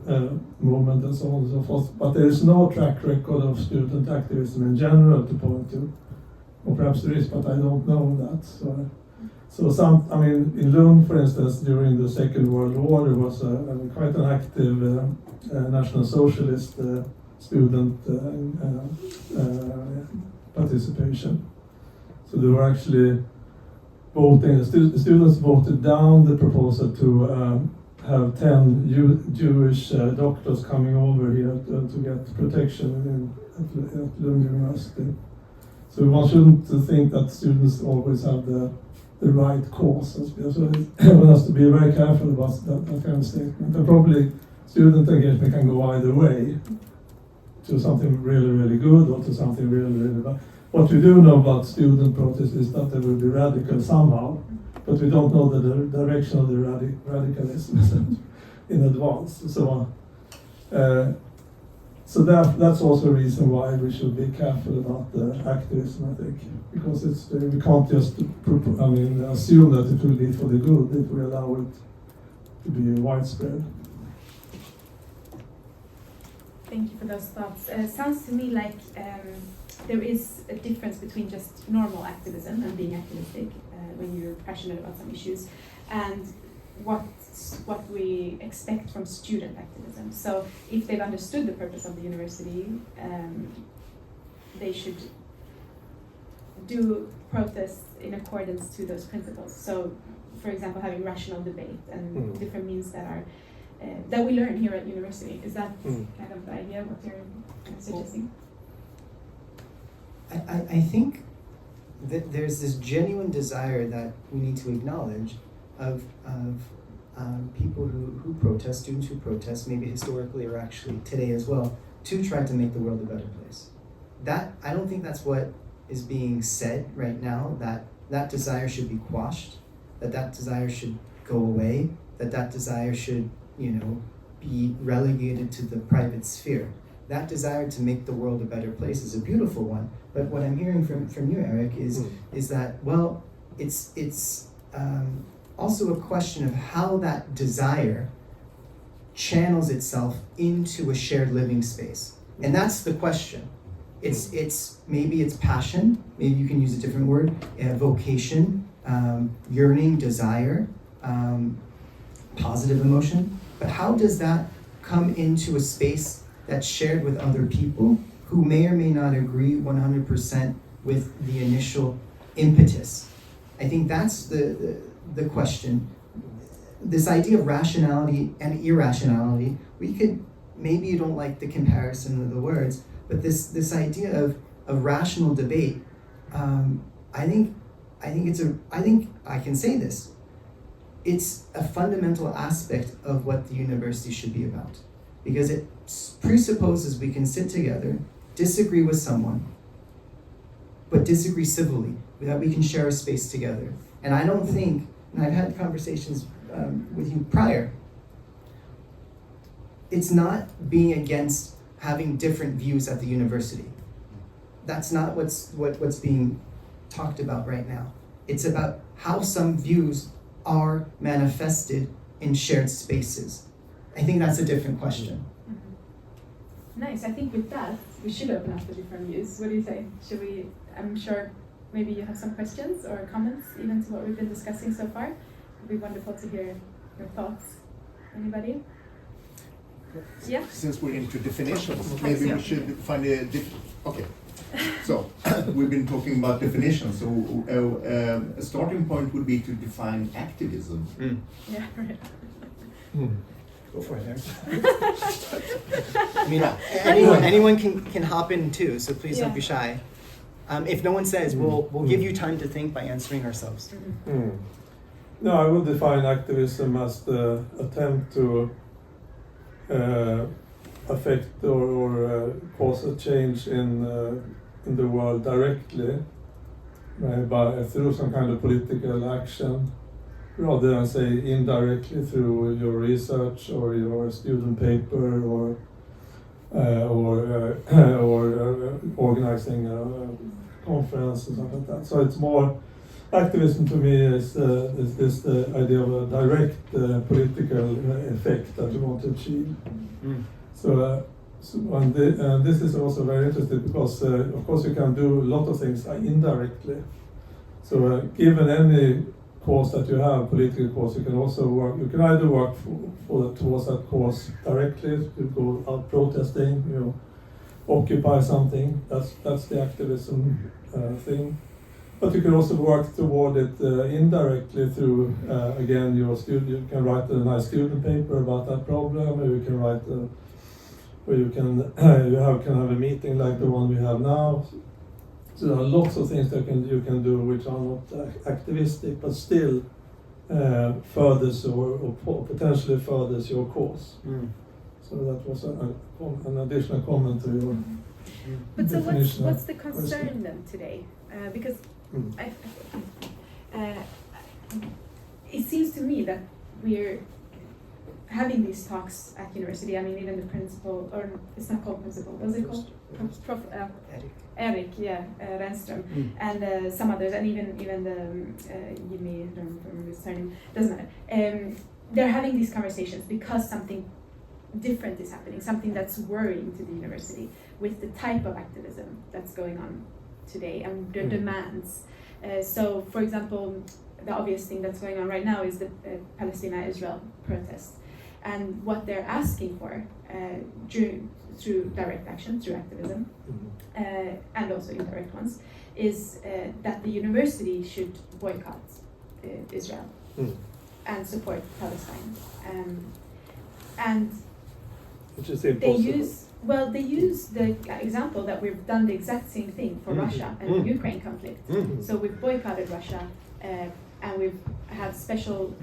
movement and so on and so forth. But there is no track record of student activism in general to point to. Or perhaps there is, but I don't know that. So I mean, in Lund, for instance, during the Second World War, there was quite an active National Socialist student participation. So they were actually voting, the students voted down the proposal to have 10 Jewish doctors coming over here to get protection at Lund University. So one shouldn't think that students always have the right cause. So one has to be very careful about that kind of statement. And probably student engagement can go either way, to something really, really good or to something really, really bad. What we do know about student protests is that they will be radical somehow, but we don't know the direction of the radicalism in advance. So that's also a reason why we should be careful about the activism, I think, because we can't just assume that it will be for the good if we allow it to be widespread. Thank you for those thoughts. Sounds to me like there is a difference between just normal activism and being activistic when you're passionate about some issues, and what we expect from student activism. So if they've understood the purpose of the university, they should do protests in accordance to those principles. So, for example, having rational debate and different means that are that we learn here at university. Is that kind of the idea what you're suggesting? I think that there's this genuine desire that we need to acknowledge of people who protest, students who protest, maybe historically or actually today as well, to try to make the world a better place. That, I don't think that's what is being said right now, that desire should be quashed, that desire should go away, that desire should, be relegated to the private sphere. That desire to make the world a better place is a beautiful one, but what I'm hearing from you, Erik, is that, well, it's also a question of how that desire channels itself into a shared living space. And that's the question. It's maybe it's passion, maybe you can use a different word, vocation, yearning, desire, positive emotion. But how does that come into a space that's shared with other people who may or may not agree 100% with the initial impetus? I think that's the question. This idea of rationality and irrationality, we could, maybe you don't like the comparison of the words, but this idea of rational debate, I think I can say this. It's a fundamental aspect of what the university should be about, because it presupposes we can sit together, disagree with someone, but disagree civilly, that we can share a space together. And I don't think, and I've had conversations with you prior, it's not being against having different views at the university. That's not what's being talked about right now. It's about how some views are manifested in shared spaces. I think that's a different question. Mm-hmm. Nice. I think with that, we should open up for different views. What do you say? Should we? I'm sure maybe you have some questions or comments even to what we've been discussing so far. It'd be wonderful to hear your thoughts. Anybody? Yeah? Since we're into definitions, maybe we should find a okay. So, we've been talking about definitions, so a starting point would be to define activism. Yeah, right. Go for it, Erik. I mean, anyone can hop in too, so please don't be shy. If no one says, we'll give you time to think by answering ourselves. No, I would define activism as the attempt to affect or cause a change in the world directly through some kind of political action, rather than say indirectly through your research or your student paper or organizing a conference or something like that. So it's more, activism to me is the idea of a direct political effect that you want to achieve. And this is also very interesting because, of course, you can do a lot of things indirectly. So, given any cause that you have, political cause, you can also work. You can either work towards that cause directly, you go out protesting, occupy something. That's the activism thing. But you can also work toward it indirectly through, again, your student. You can write a nice student paper about that problem, or you can write. Where you can have a meeting like the one we have now. So there are lots of things that you can do which are not activistic, but still furthers or potentially furthers your cause. So that was an additional comment to your But so definition. what's the concern then today? Because it seems to me that we're having these talks at university. I mean, even the principal, or it's not called principal, what's it called? Erik, Renström, and some others, and even the Jimmy, I don't remember his surname, doesn't matter. They're having these conversations because something different is happening, something that's worrying to the university with the type of activism that's going on today and the demands. So, for example, the obvious thing that's going on right now is the Palestine-Israel protest. And what they're asking for through direct action, through activism, and also indirect ones, is that the university should boycott Israel and support Palestine. And which is impossible. Well, they use the example that we've done the exact same thing for Russia and the Ukraine conflict. So we've boycotted Russia, and we've had special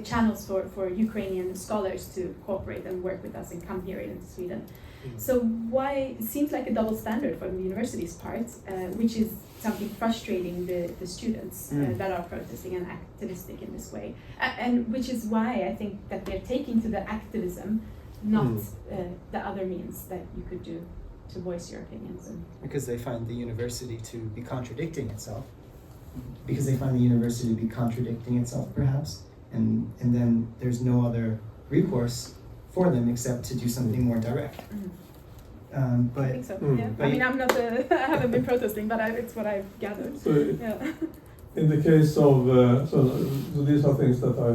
channels for Ukrainian scholars to cooperate and work with us and come here into Sweden. So why, it seems like a double standard from the university's part, which is something frustrating the students that are protesting and activistic in this way. And which is why I think that they're taking to the activism, not the other means that you could do to voice your opinions. Because they find the university to be contradicting itself. Because they find the university to be contradicting itself, perhaps. And then there's no other recourse for them except to do something more direct. But I think so. Yeah. I mean, I'm not. I haven't been protesting, but it's what I've gathered. So in the case of so these are things that I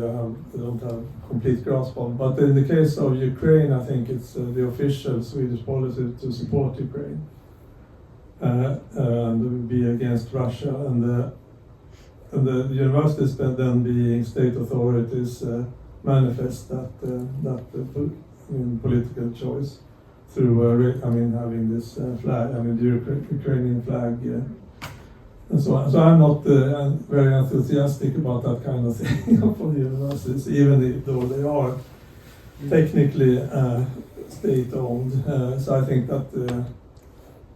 don't have complete grasp on. But in the case of Ukraine, I think it's the official Swedish policy to support Ukraine and be against Russia, and the universities then being state authorities manifest that political choice through having this flag, the Ukrainian flag, and so on. So I'm not very enthusiastic about that kind of thing for the universities, even though they are technically state-owned. So I think that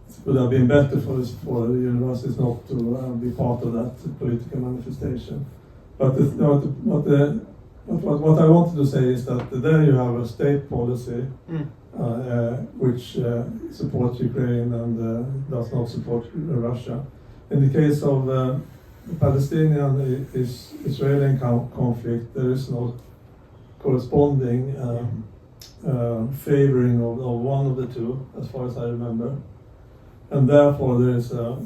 it would have been better for the universities not to be part of that political manifestation. But what I wanted to say is that there you have a state policy which supports Ukraine and does not support Russia. In the case of the Palestinian-Israeli conflict, there is no corresponding favoring of one of the two, as far as I remember, and therefore there's a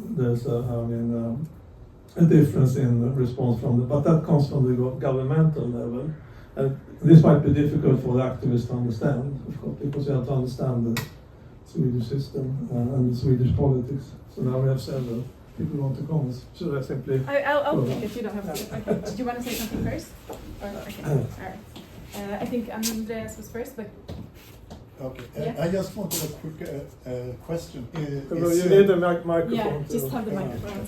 difference in response from but that comes from the governmental level. This might be difficult for the activists to understand, of course, because you have to understand the Swedish system and the Swedish politics. So now we have several people want to comment. Should I simply? I'll take it. You don't have to. Okay. Do you want to say something first? Okay. All right. I think Andreas was first, but. Okay. Yeah. I just wanted a quick question. You need a microphone. Yeah, just have the microphone.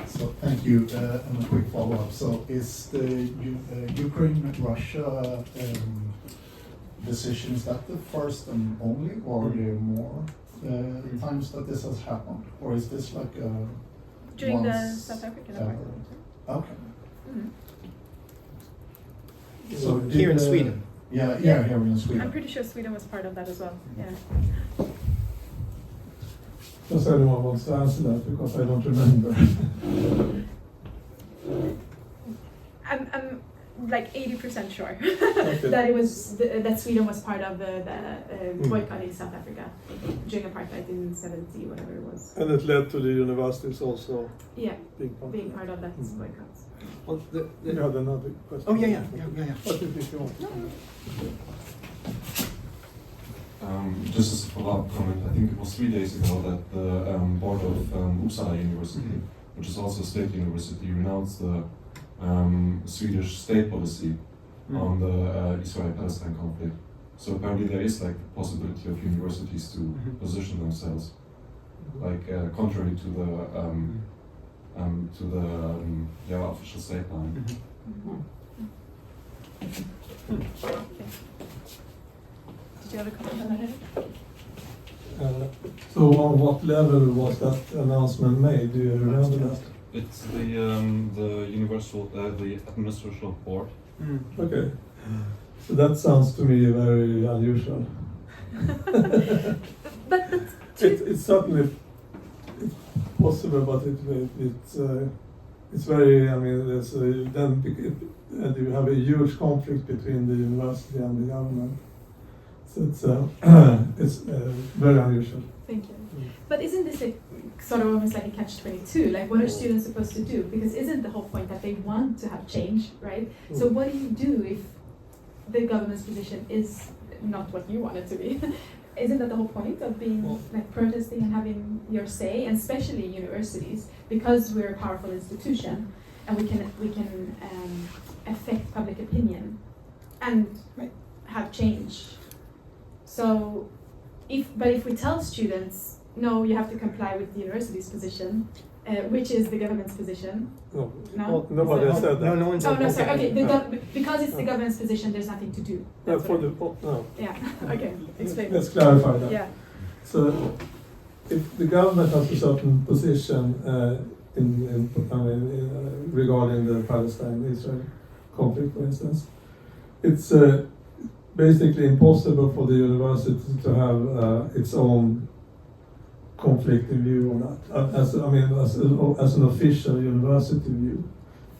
So thank you, and a quick follow-up. So is the Ukraine-Russia decision, is that the first and only, or are there more times that this has happened? Or is this like during the once South African ever? apartheid? Okay. so here in Sweden. Yeah, here in Sweden. I'm pretty sure Sweden was part of that as well. Yeah. Does anyone wants to answer that, because I don't remember? I'm like 80% sure Okay. that it was that Sweden was part of the boycotting South Africa during apartheid in 70, whatever it was. And it led to the universities also Yeah, being part of that boycott. Well, You had another question? Oh yeah. What did you want? Just as a follow-up comment, I think it was 3 days ago that the board of Uppsala University, which is also a state university, renounced the Swedish state policy on the Israel-Palestine conflict. So apparently there is like the possibility of universities to position themselves, like contrary to the official state line. Did you have a comment on that? So on what level was that announcement made? Do you remember that? It's the universal, the administrative board. Okay. So that sounds to me very unusual. But It's certainly possible, but it's very. I mean, there's then you have a huge conflict between the university and the government. So it's very unusual. thank you. But isn't this sort of almost like a catch-22? Like, what are students supposed to do? Because isn't the whole point that they want to have change, right? So what do you do if the government's position is not what you want it to be? Isn't that the whole point of being like protesting and having your say, and especially universities, because we're a powerful institution and we can affect public opinion and have changed. So, if we tell students, no, you have to comply with the university's position, which is the government's position. No, No? well, nobody has said that. No one Oh, said no, that. sorry, okay, because it's the government's position, there's nothing to do. Yeah, That's for what the, no. yeah, okay, explain. Let's clarify that. Yeah, So, if the government has a certain position regarding the Palestine-Israel conflict, for instance, it's basically impossible for the university to have its own conflicting view on that, as an official university view.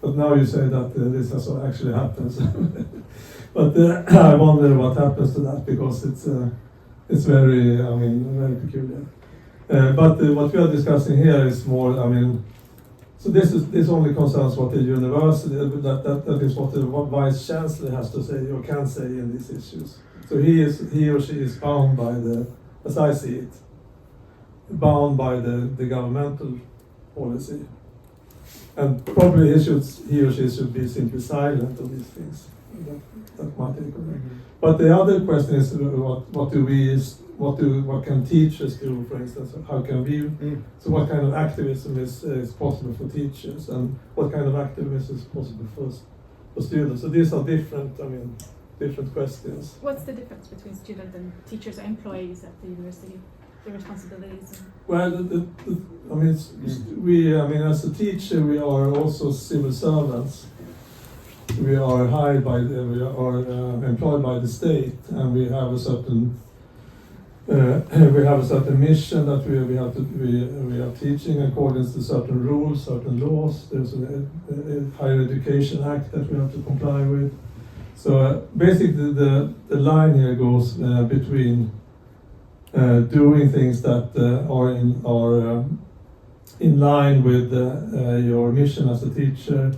But now you say that this has actually happens. But I wonder what happens to that, because it's very, very peculiar. But what we are discussing here is more, so this only concerns what the university, that is what the vice chancellor has to say or can say in these issues. So he or she is bound by as I see it, bound by the governmental policy. And probably he or she should be simply silent on these things. That might take away. But the other question is what can teachers do, for instance? How can we? So what kind of activism is possible for teachers, and what kind of activism is possible for students? So these are different questions. what's the difference between students and teachers or employees at the university? The responsibilities? Well, as a teacher, we are also civil servants. We are hired we are employed by the state, and we have a certain mission that we are teaching according to certain rules, certain laws. There's a Higher Education Act that we have to comply with. So basically, the line here goes between doing things that are in line with your mission as a teacher,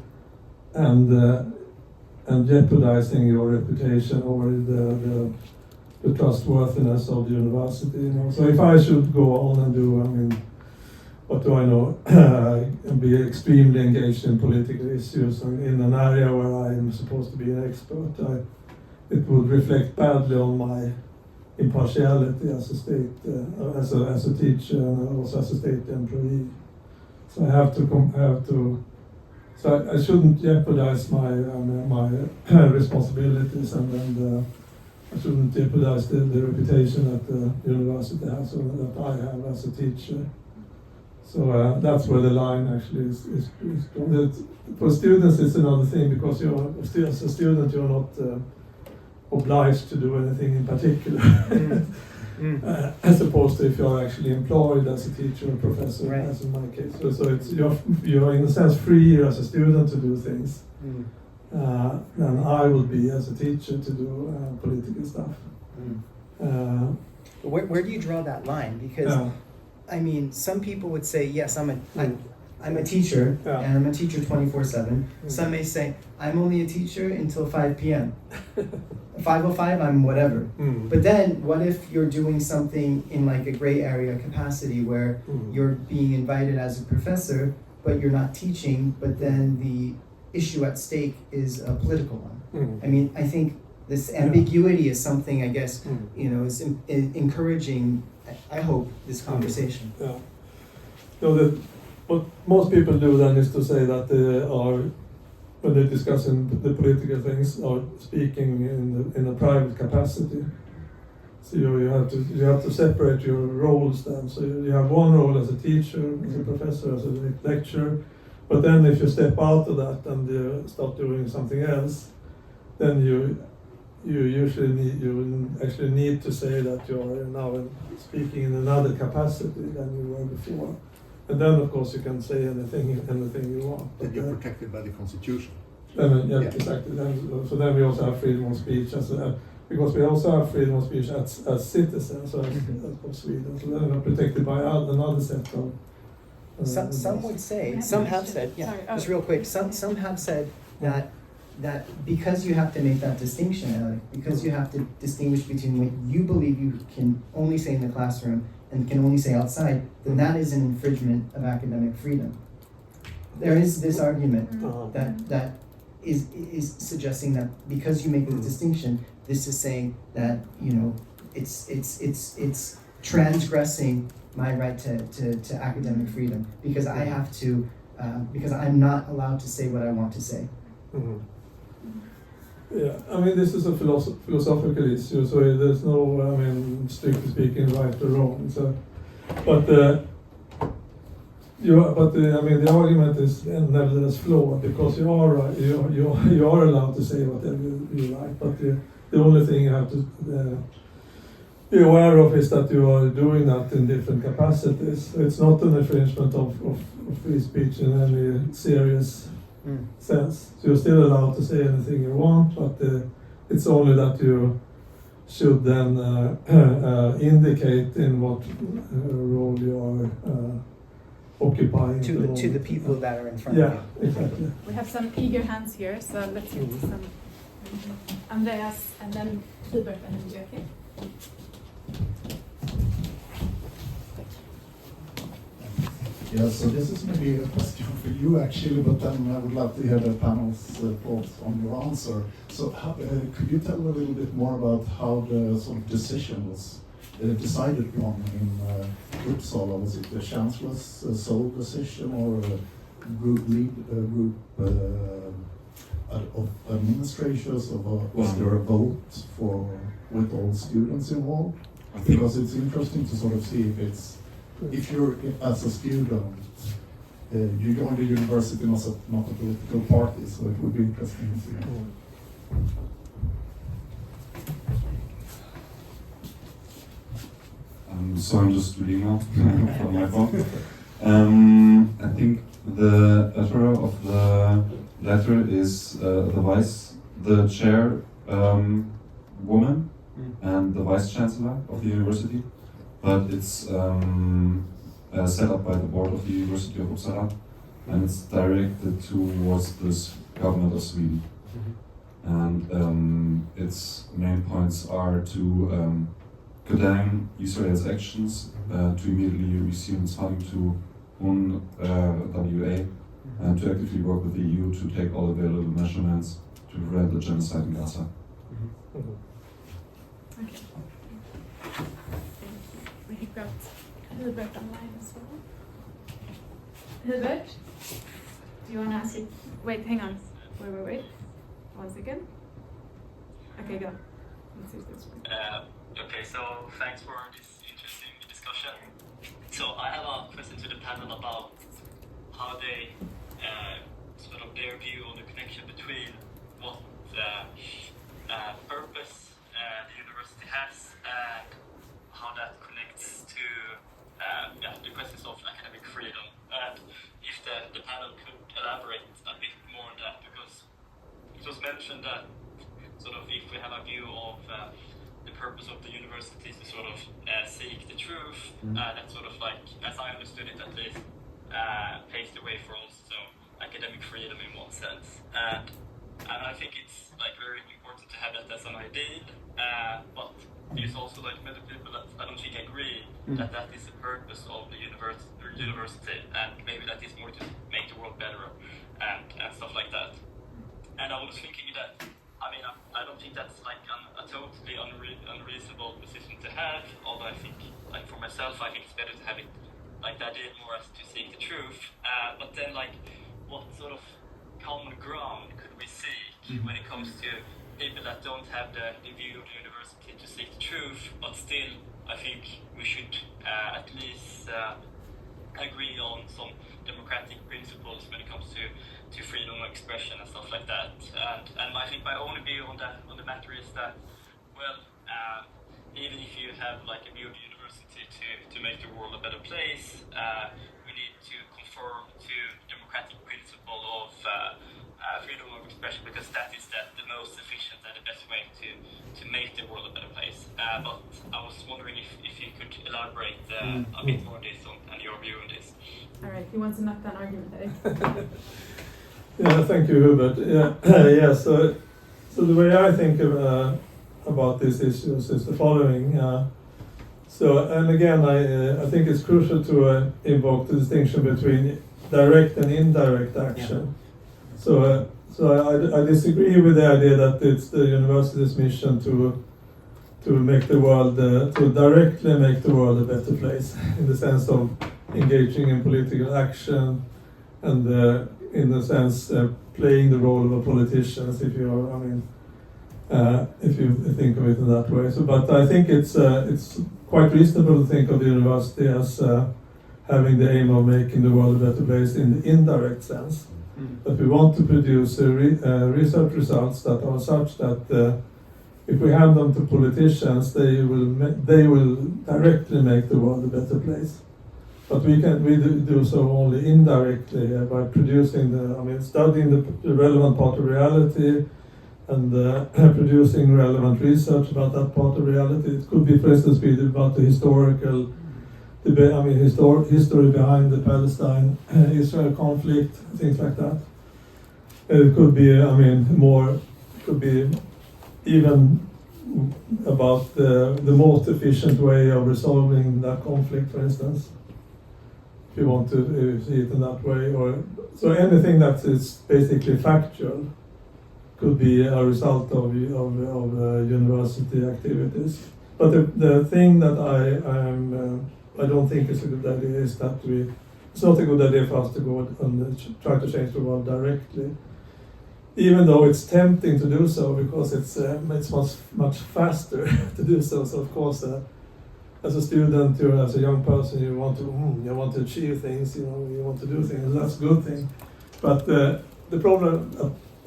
and jeopardizing your reputation or the trustworthiness of the university. So if I should go on and do, what do I know, and be extremely engaged in political issues in an area where I am supposed to be an expert, it would reflect badly on my impartiality as a state, as a teacher, and also as a state employee. So I have to. So I shouldn't jeopardize my responsibilities, and I shouldn't jeopardize the reputation that the university has, or that I have as a teacher. So that's where the line actually is drawn. For students, it's another thing, because as a student, you're not obliged to do anything in particular, as opposed to if you're actually employed as a teacher or professor, Right. as in my case. So it's you're in a sense free as a student to do things, than I will be as a teacher to do political stuff. Where do you draw that line? Because some people would say, yes, I'm a teacher, and I'm a teacher 24/7. Some may say, I'm only a teacher until 5 p.m. 5:05, I'm whatever. But then, what if you're doing something in like a gray area capacity where you're being invited as a professor, but you're not teaching, but then the issue at stake is a political one? I think this ambiguity is something, I guess, is encouraging, I hope, this conversation. What most people do then is to say that they are, when they're discussing the political things, are speaking in a private capacity. So you have to separate your roles then. So you have one role as a teacher, as a professor, as a lecturer. But then if you step out of that and you start doing something else, then you actually need to say that you are now speaking in another capacity than you were before. And then, of course, you can say anything you want. That you're protected by the Constitution. Exactly. So then we also have freedom of speech, because we also have freedom of speech as citizens of Sweden. So then we're protected by another set of... Some would say, some have said, just real quick, some have said that because you have to make that distinction, Erik, because you have to distinguish between what you believe you can only say in the classroom and can only say outside, then that is an infringement of academic freedom. There is this argument that is suggesting that because you make this distinction, This is saying that, you know, it's transgressing my right to academic freedom because I have to, because I'm not allowed to say what I want to say. Mm-hmm. Yeah, I mean, this is a philosophical issue, so there's no, I mean, strictly speaking, right or wrong. So, but the the argument is nevertheless flawed because you are right, you are allowed to say whatever you like, but the only thing you have to be aware of is that you are doing that in different capacities. It's not an infringement of free speech in any serious sense. So you're still allowed to say anything you want, but it's only that you should then indicate in what role you are occupying. To the people that are in front of you. Yeah, exactly. We have some eager hands here, so let's get to some. Andreas, and then Hubert, and then Jackie. Yeah, so this is maybe a question for you actually, but then I would love to hear the panel's thoughts on your answer. So could you tell a little bit more about how the sort of decision was decided on in Uppsala? Was it the chancellor's sole decision or a group of administrators, or was there a vote with all students involved? Because it's interesting to sort of see if you're as a student, you join the university not a political party, so it would be interesting to see. So I'm just reading now from my phone. I think the author of the letter is the chair woman and the vice chancellor of the university, but it's set up by the board of the University of Uppsala, and it's directed towards the government of Sweden. And its main points are to condemn Israel's actions, to immediately resume its funding to UNWA, and to actively work with the EU to take all available measurements to prevent the genocide in Gaza. Okay. We've got Hubert online as well. Hubert, do you want to ask it? Wait, hang on. Wait. 1 second. Okay, go. Let's see this one. Okay, so thanks for this interesting discussion. So I have a question to the panel about how they sort of their view on the connection between what purpose the university has and how that connects to the questions of academic freedom. And if the panel could elaborate a bit more on that, because it was mentioned that sort of if we have a view of the purpose of the university to sort of seek the truth, that sort of like, as I understood it at least, paves the way for also academic freedom in one sense. And I think it's like very important to have that as an ideal, but there's also like many people that I don't think agree that that is the purpose of the university, and maybe that is more to make the world better and stuff like that. And I was thinking that, I mean, I don't think that's like a totally unreasonable position to have, although I think, like for myself, I think it's better to have it like that idea more as to seek the truth. But then like, what sort of common ground could we seek when it comes to people that don't have the view of the university to seek the truth, but still I think we should at least agree on some democratic principles when it comes to freedom of expression and stuff like that. And I think my only view on the matter is that, well, even if you have like a view of the university to make the world a better place, we need to conform to democratic principle of freedom of expression, because that is the most efficient and the best way to make the world a better place. But I was wondering if you could elaborate a bit more on this and your view on this. All right, he wants to knock down argument, Erik. Yeah, thank you, Hubert. Yeah, so the way I think about these issues is the following. And again, I think it's crucial to invoke the distinction between direct and indirect action. So I disagree with the idea that it's the university's mission to make the world, to directly make the world a better place, in the sense of engaging in political action, and in the sense playing the role of a politician, if you think of it in that way. So, but I think it's quite reasonable to think of the university as having the aim of making the world a better place in the indirect sense. But we want to produce research results that are such that if we hand them to politicians, they will directly make the world a better place. But we do so only indirectly by producing studying the relevant part of reality and producing relevant research about that part of reality. It could be, for instance, about the historical history behind the Palestine-Israel conflict, things like that. It could be, could be even about the most efficient way of resolving that conflict, for instance, if you want to see it in that way. So anything that is basically factual could be a result of university activities. But the thing that I don't think is a good idea is that it's not a good idea for us to go and try to change the world directly. Even though it's tempting to do so, because it's much faster to do so. So of course, as a student or as a young person, you want to achieve things. You want to do things. That's a good thing. But the problem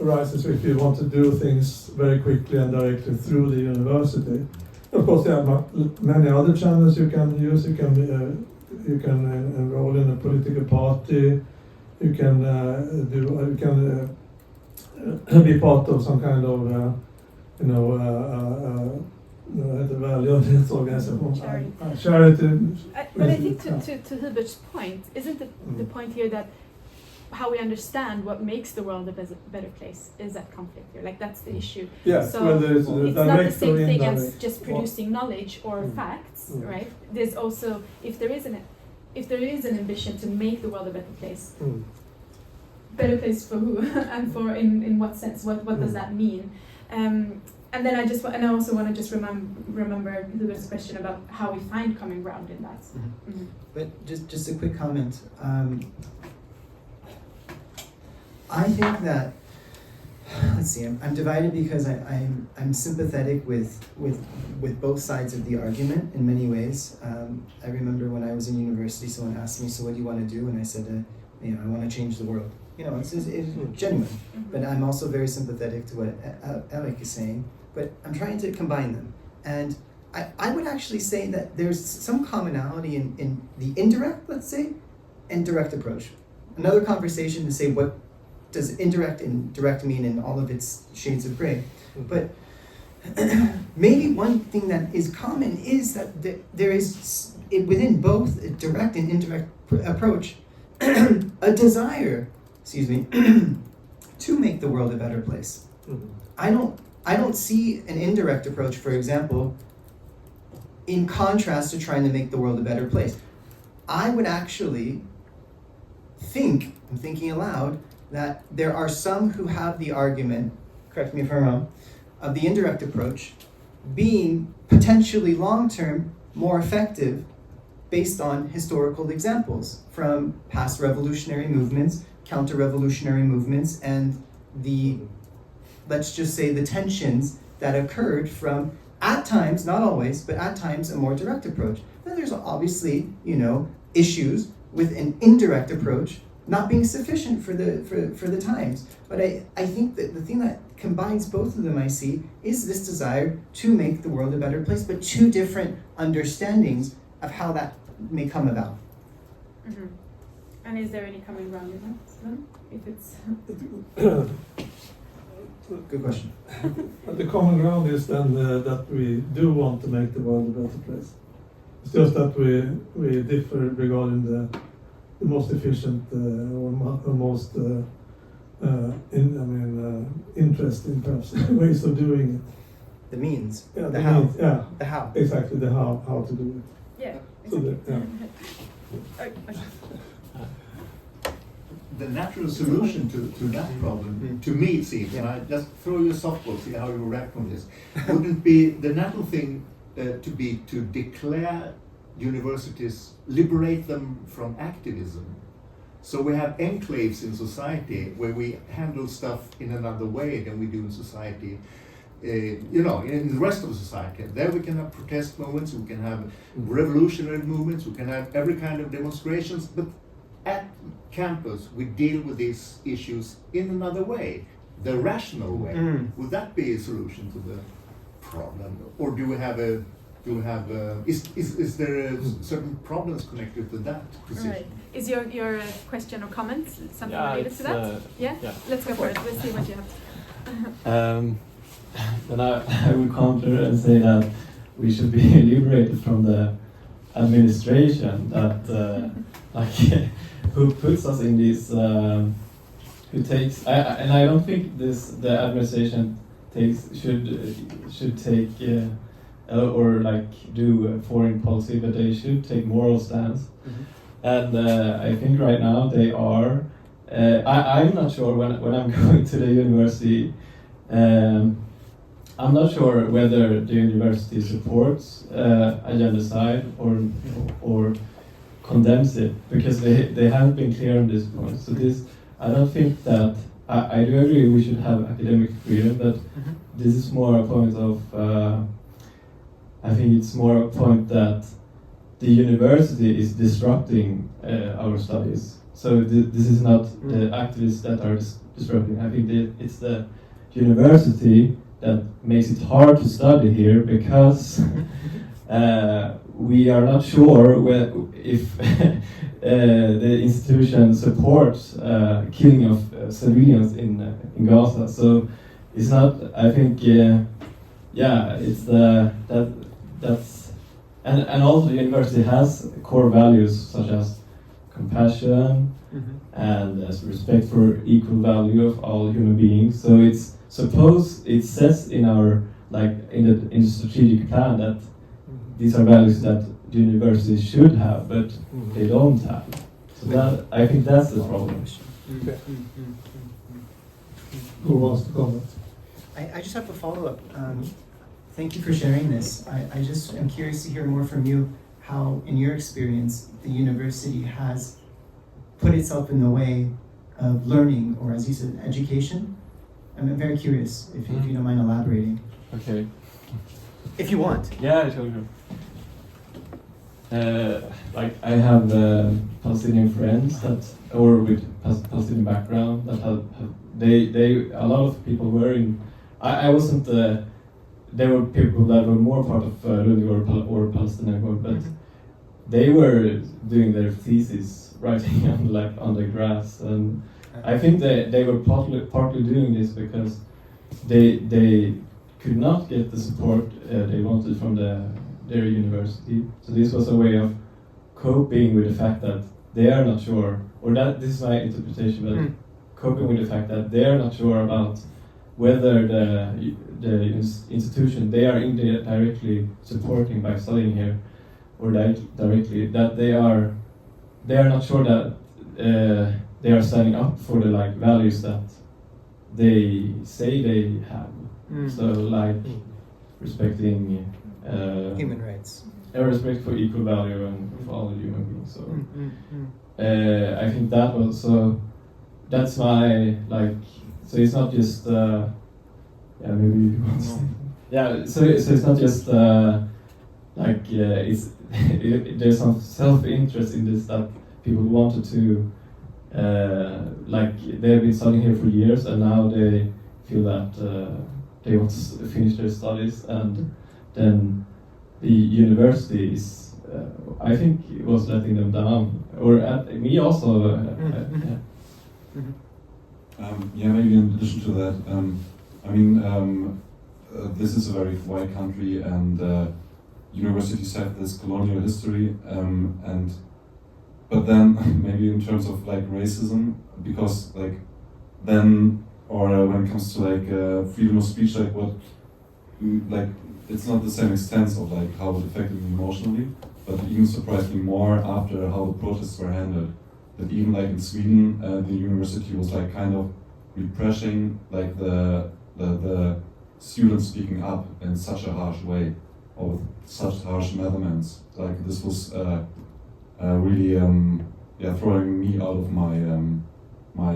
arises if you want to do things very quickly and directly through the university. Of course, there are many other channels you can use. You can enroll in a political party. You can be part of some kind of charity. But I think to Hubert's point, isn't the point here that how we understand what makes the world a better place is that conflict here? Like that's the issue. Yeah, so it's not the same thing as just producing knowledge or facts, right? There's also if there is an ambition to make the world a better place. Better place for who and for in what sense? What does that mean? And then I also want to just remember Hubert's question about how we find common ground in that. But just a quick comment. I think that let's see. I'm divided because I'm sympathetic with both sides of the argument in many ways. I remember when I was in university, someone asked me, "So what do you want to do?" And I said, "I want to change the world." It's genuine. But I'm also very sympathetic to what Erik is saying. But I'm trying to combine them. And I would actually say that there's some commonality in the indirect, let's say, and direct approach. Another conversation to say what does indirect and direct mean in all of its shades of gray. But maybe one thing that is common is that there is, within both a direct and indirect approach, a desire, to make the world a better place. I don't see an indirect approach, for example, in contrast to trying to make the world a better place. I would actually think, I'm thinking aloud, that there are some who have the argument, correct me if I'm wrong, of the indirect approach being potentially long-term more effective based on historical examples from past revolutionary movements, counter-revolutionary movements, and let's just say the tensions that occurred from, at times, not always, but at times, a more direct approach. Then there's obviously, issues with an indirect approach not being sufficient for the times. But I think that the thing that combines both of them, I see, is this desire to make the world a better place, but two different understandings of how that may come about. And is there any common ground in that? If it's good question. The common ground is then that we do want to make the world a better place. It's just that we differ regarding the most efficient or most interesting perhaps ways of doing it. The means. Yeah, the how. Means, yeah. The how. Exactly, the how to do it. Yeah. So Exactly. the natural solution to that problem, to me it seems, and I just throw you a softball, see how you react on this, wouldn't be the natural thing to declare universities, liberate them from activism. So we have enclaves in society where we handle stuff in another way than we do in society, in the rest of society. There we can have protest movements, we can have revolutionary movements, we can have every kind of demonstrations, but at campus we deal with these issues in another way, the rational way. Would that be a solution to the problem? Or do we have is there certain problems connected to that position? Right. Is your question or comment something related to that? Yeah? Let's go for it. Let's see what you have. Then I would counter and say that we should be liberated from the administration that who puts us in this, who takes, and I don't think the administration should take or do foreign policy, but they should take moral stance. And I think right now they are. I'm not sure when I'm going to the university. I'm not sure whether the university supports genocide or condemns it, because they haven't been clear on this point. So I don't think that I do agree we should have academic freedom, but this is more a point of I think it's more a point that the university is disrupting our studies. So this is not the activists that are disrupting. I think it's the university that makes it hard to study here, because we are not sure if the institution supports killing of civilians in Gaza. So it's not. I think it's that's and also the university has core values such as compassion and respect for equal value of all human beings. So it says in our in the strategic plan that these are values that the university should have, but they don't have. So I think that's the problem. Who wants to comment? I just have a follow-up. Thank you for sharing this. I just am curious to hear more from you, how, in your experience, the university has put itself in the way of learning, or as you said, education. I'm very curious, if you don't mind elaborating. Okay. If you want. Yeah, sure. I have Palestinian friends or with Palestinian background that a lot of people were in. I wasn't. There were people that were more part of Lund or Palestinian, but they were doing their thesis writing on the grass, and I think they were partly doing this because they could not get the support they wanted from their university. So this was a way of coping with the fact that they are not sure, or that this is my interpretation, but coping with the fact that they are not sure about whether the institution they are indirectly supporting by studying here, or directly, that they are not sure that they are standing up for the values that they say they have. So respecting Human rights. Respect for equal value and for all human beings. So I think that was that's my so it's not just maybe you want to say. So it's not just it's there's some self-interest in this, that people wanted to they've been studying here for years, and now they feel that they want to finish their studies, and then the university is I think it was letting them down, or me also. Maybe in addition to that, this is a very white country, and universities have this colonial history, but then maybe in terms of racism, because then, or when it comes to freedom of speech, it's not the same extent of how it affected me emotionally, but even surprised me more after how the protests were handled. that even like in Sweden, the university was like kind of repressing like the students speaking up in such a harsh way, or with such harsh methods. Like this was really throwing me out of my my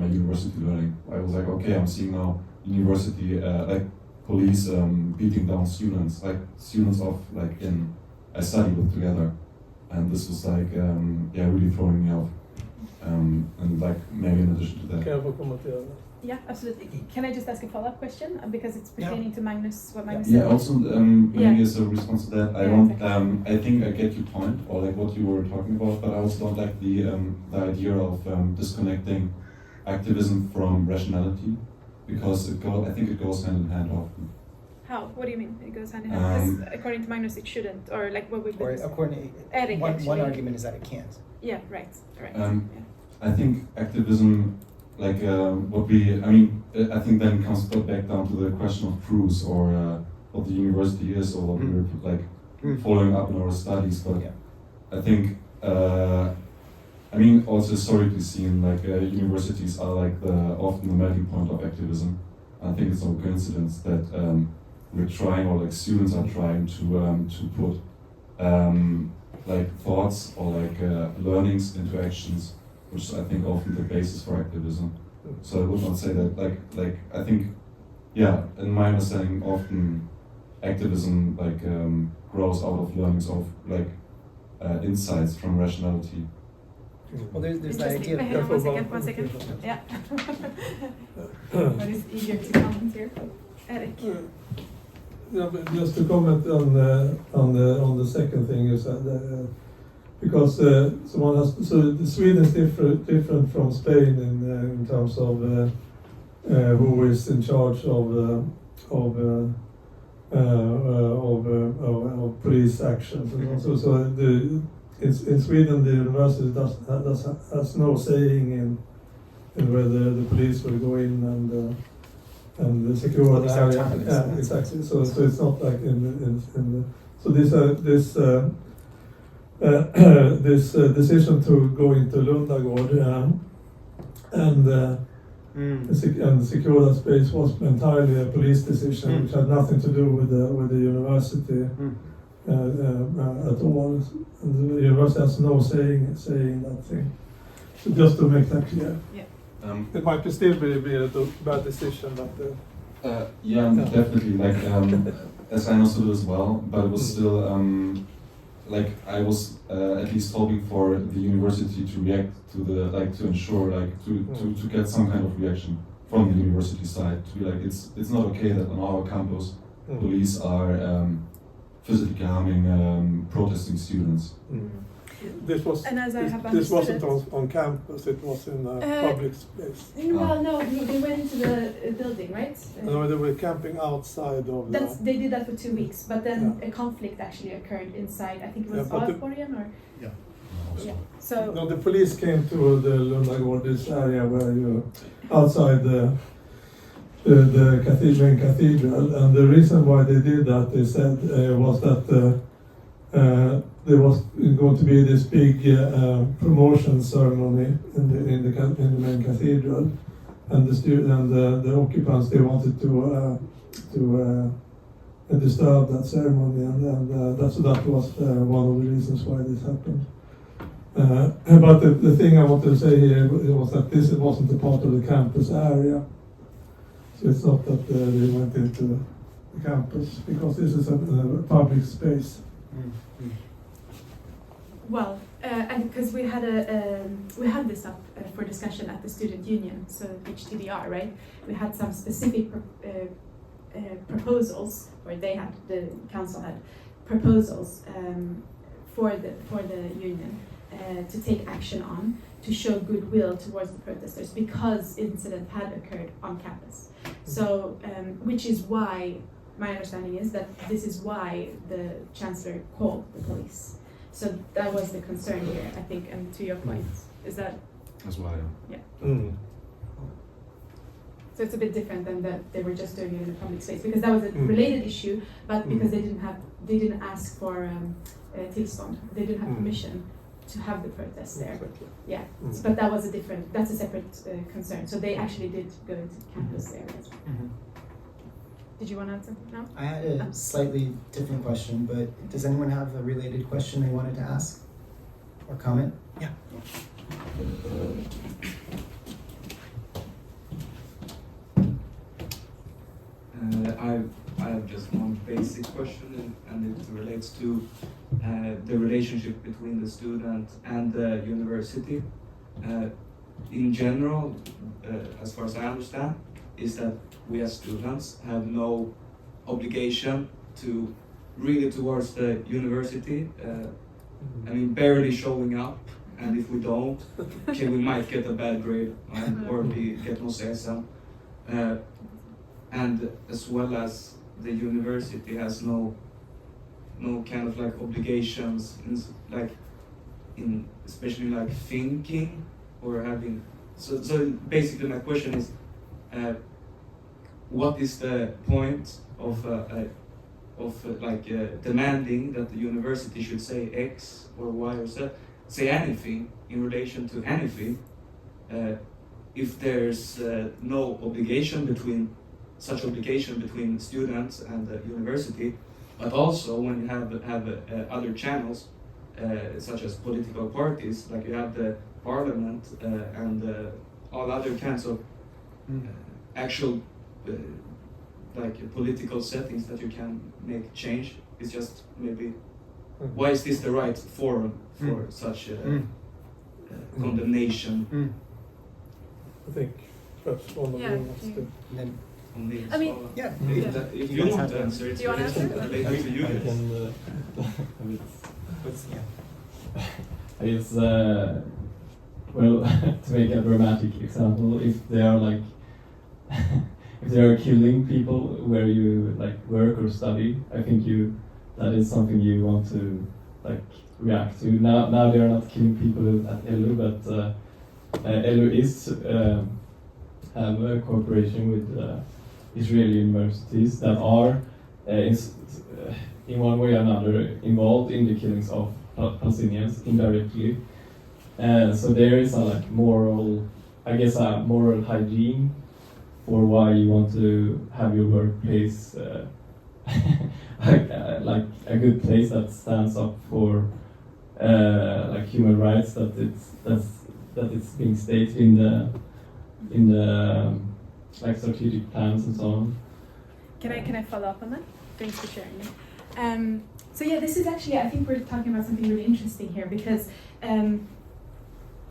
university learning. I was like, okay, I'm seeing now university like police beating down students, like students of like in I study with together, and this was like really throwing me off. And like maybe in addition to that. Kan jag få kommentera det? Yeah, absolutely. Can I just ask a follow-up question because it's pertaining to Magnus, what Magnus Yeah, said? also maybe as a response to that, I Yeah, don't. exactly. I think I get your point, or like what you were talking about, but I also don't like the idea of disconnecting activism from rationality, because I think it goes hand in hand often. How? What do you mean? It goes hand in hand? Because according to Magnus, it shouldn't, or like what we've been. Or according Erik, one actually. argument is that it can't. Yeah, right. I think activism, like I think then comes back down to the question of truth, or what the university is, or what we're like following up in our studies. But I think, also historically seen, like universities are like often the melting point of activism. I think it's no coincidence that we're trying, or like students are trying to put like thoughts or like learnings into actions, which is, I think, often the basis for activism. So I would not say that like I think, in my understanding, often activism like grows out of learnings of like insights from rationality. Well, there's the idea. Hang on, one second. Yeah. What is eager to comment here? Erik. Yeah, but just to comment on the second thing you said, because Sweden is different from Spain in terms of who is in charge of police actions. And so in Sweden, the university has no saying in whether the police will go in and secure the area. Yeah, exactly. So it's not like in the so this decision to go into Lund and secure that space was entirely a police decision, which had nothing to do with the university at all. And the university has no saying that thing. So just to make that clear. Yeah. It might still be a bad decision, but definitely. Like as I understood as well, but it was still like I was at least hoping for the university to react to to ensure to get some kind of reaction from the university side, to be like it's not okay that on our campus police are physically harming protesting students. This wasn't on campus, it was in a public space. Well, no, they went into the building, right? No, they were camping outside of They did that for 2 weeks, but then a conflict actually occurred inside. I think it was Olsson or. Yeah. So. No, the police came to the Lund this area where you outside the main cathedral, and the reason why they did that, they said, was that there was going to be this big promotion ceremony in the main cathedral, and the occupants, they wanted to disturb that ceremony, and that was one of the reasons why this happened. But the thing I wanted to say here was that this wasn't a part of the campus area. So it's not that they went into the campus, because this is a public space. Well, and because we had this up for discussion at the student union, so HTDR, right? We had some specific proposals, or the council had proposals for the union to take action on, to show goodwill towards the protesters, because incident had occurred on campus. So, which is why my understanding is that this is why the chancellor called the police. So that was the concern here, I think, and to your point, is that. That's why. Yeah. So it's a bit different than that they were just doing it in a public space, because that was a related issue, but because they didn't ask for tillstånd, they didn't have permission to have the protests there. Exactly. Yeah, Mm. but that's a separate concern. So they actually did go into campus areas. Did you want to add something now? I had a slightly different question, but does anyone have a related question they wanted to ask or comment? Yeah. I have just one basic question, and it relates to the relationship between the student and the university. In general, as far as I understand, is that we as students have no obligation to really towards the university. I mean, barely showing up, and if we don't, okay, we might get a bad grade or get no CSM. And as well as the university has no kind of like obligations in especially like thinking or having. So basically, my question is, what is the point of demanding that the university should say X or Y or Z, say anything in relation to anything, if there's no obligation between students and the university, but also when you have other channels such as political parties, like you have the parliament and all other kinds of actual political settings that you can make change. It's just maybe why is this the right forum for such condemnation? I think perhaps one of you wants to. I mean, Yeah. If you want to answer, it's Do you want to answer? related to you I guys. can, Yeah. it's well, to make a dramatic example, if they are like, if they are killing people where you like work or study, I think that is something you want to like react to. Now they are not killing people at LU, but LU is have a cooperation with Israeli universities that are in one way or another involved in the killings of Palestinians indirectly. So there is a moral hygiene for why you want to have your workplace like a good place that stands up for like human rights, that it's being stated in the like strategic plans and so on. Can I follow up on that? Thanks for sharing. So yeah, this is actually, I think we're talking about something really interesting here, because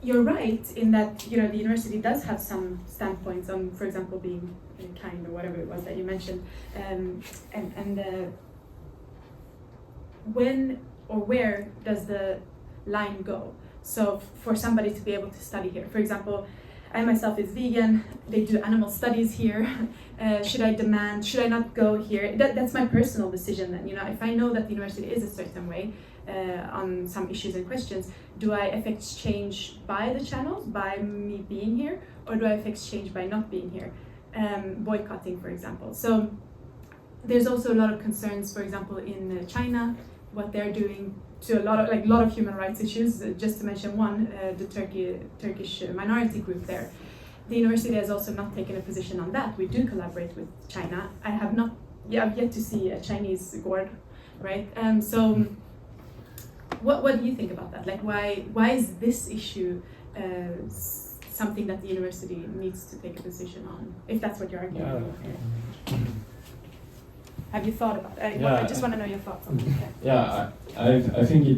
you're right in that, the university does have some standpoints on, for example, being kind or whatever it was that you mentioned, and when or where does the line go? So for somebody to be able to study here, for example, I myself is vegan, they do animal studies here, should I not go here? That's my personal decision then, if I know that the university is a certain way on some issues and questions, do I affect change by the channels, by me being here, or do I affect change by not being here? Boycotting, for example. So there's also a lot of concerns, for example, in China, what they're doing to a lot of human rights issues. Just to mention one, the Turkish minority group there. The university has also not taken a position on that. We do collaborate with China. I've yet to see a Chinese board, right? So what do you think about that? Like, why is this issue something that the university needs to take a position on, if that's what you're arguing about? Have you thought about it? I just want to know your thoughts on that. Yeah, I think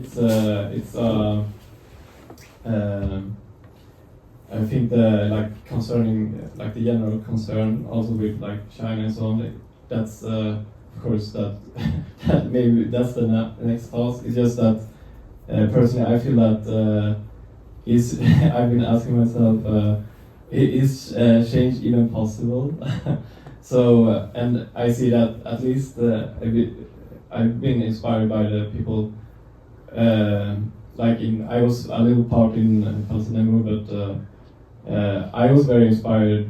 I think the concerning the general concern also with China and so on. That's of course that maybe that's the next task. It's just that personally I feel that I've been asking myself, is change even possible? So, and I see that at least I've been inspired by the people, I was a little part in Palestine, but I was very inspired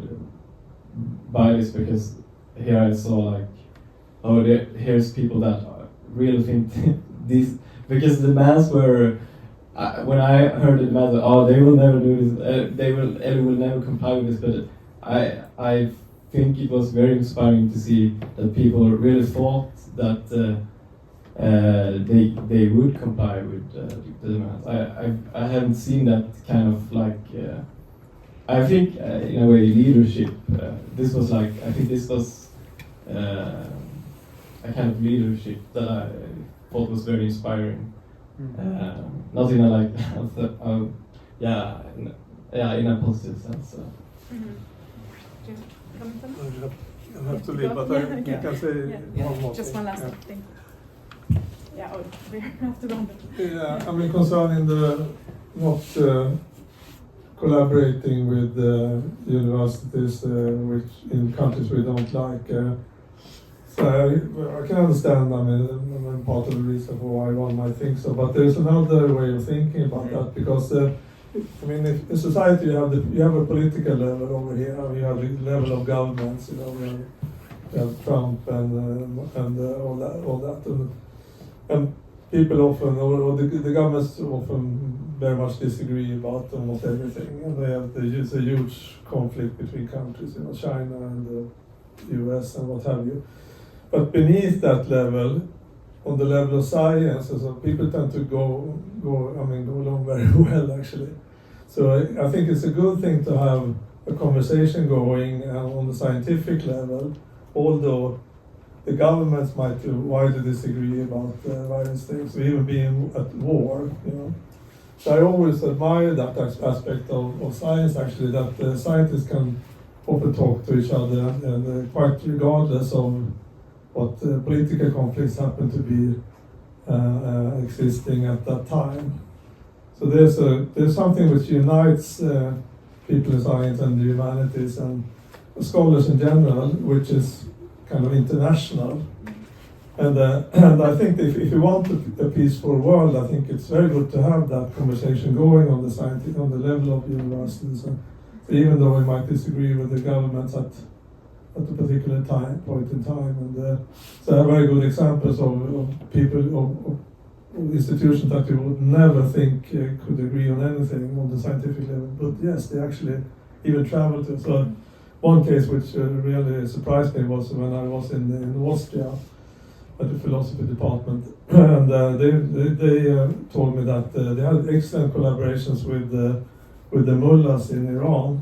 by this, because here I saw here's people that really think this, because the demands were when I heard it matter, oh, they will never do this. Erik will never comply with this. But I think it was very inspiring to see that people really thought that they would comply with the demands. I haven't seen that kind of like. I think in a way leadership. This was like I think this was a kind of leadership that I thought was very inspiring. Not in a like in a positive sense. Do you comment on that? I have to leave, but I can say one more Just thing. one last thing. Yeah, we have to round it. Yeah, I mean concerning the not collaborating with universities which in countries we don't like. So I can understand, I mean, part of the reason for why one might think so, but there's another way of thinking about that, because I mean, if in society you have a political level over here, you have the level of governments, you have Trump and all that, and people often, or the governments often very much disagree about almost everything, and there's a huge conflict between countries, China and the US and what have you. But beneath that level, on the level of science, so people tend to go along very well actually. So I think it's a good thing to have a conversation going on the scientific level, although the governments might widely disagree about various things, or even being at war. So I always admire that aspect of science actually, that scientists can often talk to each other and quite regardless of what political conflicts happen to be existing at that time. So there's something which unites people in science and the humanities and scholars in general, which is kind of international. And I think if you want a peaceful world, I think it's very good to have that conversation going on the level of universities. So even though we might disagree with the governments at a particular point in time, and so I have very good examples of people of institutions that you would never think could agree on anything on the scientific level, but yes, they actually even travel to. So one case which really surprised me was when I was in Austria at the philosophy department, and they told me that they had excellent collaborations with the mullahs in Iran.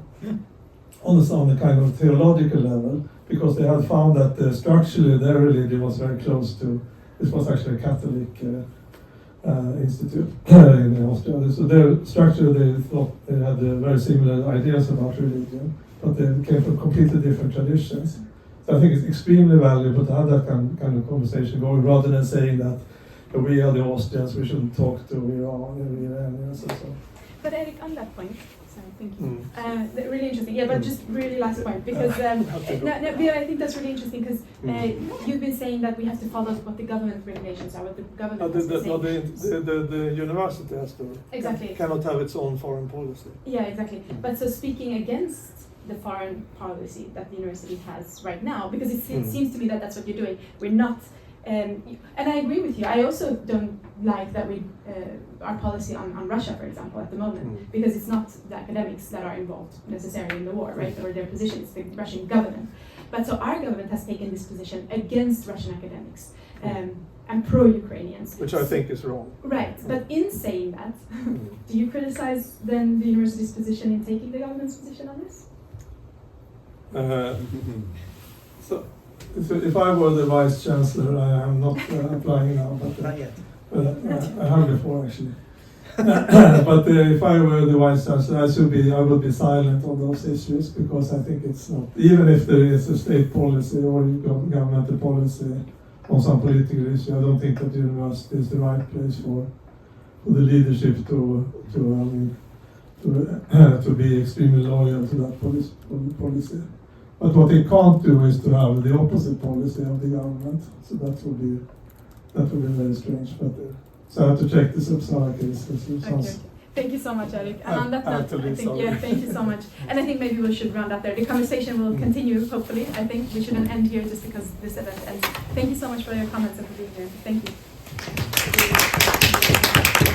On the kind of theological level, because they had found that structurally their religion was very close to, this was actually a Catholic institute in Austria. So their structure, they thought they had very similar ideas about religion, but they came from completely different traditions. So I think it's extremely valuable to have that kind of conversation going, rather than saying that we are the Austrians, we shouldn't talk to Iran and Iranians and so. But Erik, on that point, sorry, thank you. Really interesting. Yeah, but just really last point, because I think that's really interesting, because you've been saying that we have to follow what the government regulations are, what the government has to say. The university has to. Exactly. Cannot have its own foreign policy. Yeah, exactly. But so speaking against the foreign policy that the university has right now, because it seems to me that that's what you're doing. We're not. And I agree with you. I also don't like that our policy on Russia, for example, at the moment, because it's not the academics that are involved necessarily in the war, right, or their position, it's the Russian government. But so our government has taken this position against Russian academics and pro-Ukrainians. Which I think is wrong. Right, but in saying that, do you criticize then the university's position in taking the government's position on this? So if I were the vice chancellor, I am not applying now, but Not yet. I have before actually. But if I were the vice chancellor, I would be silent on those issues, because I think it's not, even if there is a state policy or governmental policy on some political issue, I don't think that the university is the right place for the leadership to be extremely loyal to that policy. But what they can't do is to have the opposite policy of the government. So that would be very strange. But so I have to check this Uppsala case. Okay. Thank you so much, Erik. And on that note, thank you so much. And I think maybe we should round up there. The conversation will continue, hopefully. I think we shouldn't end here just because this event ends. Thank you so much for your comments and for being here. Thank you.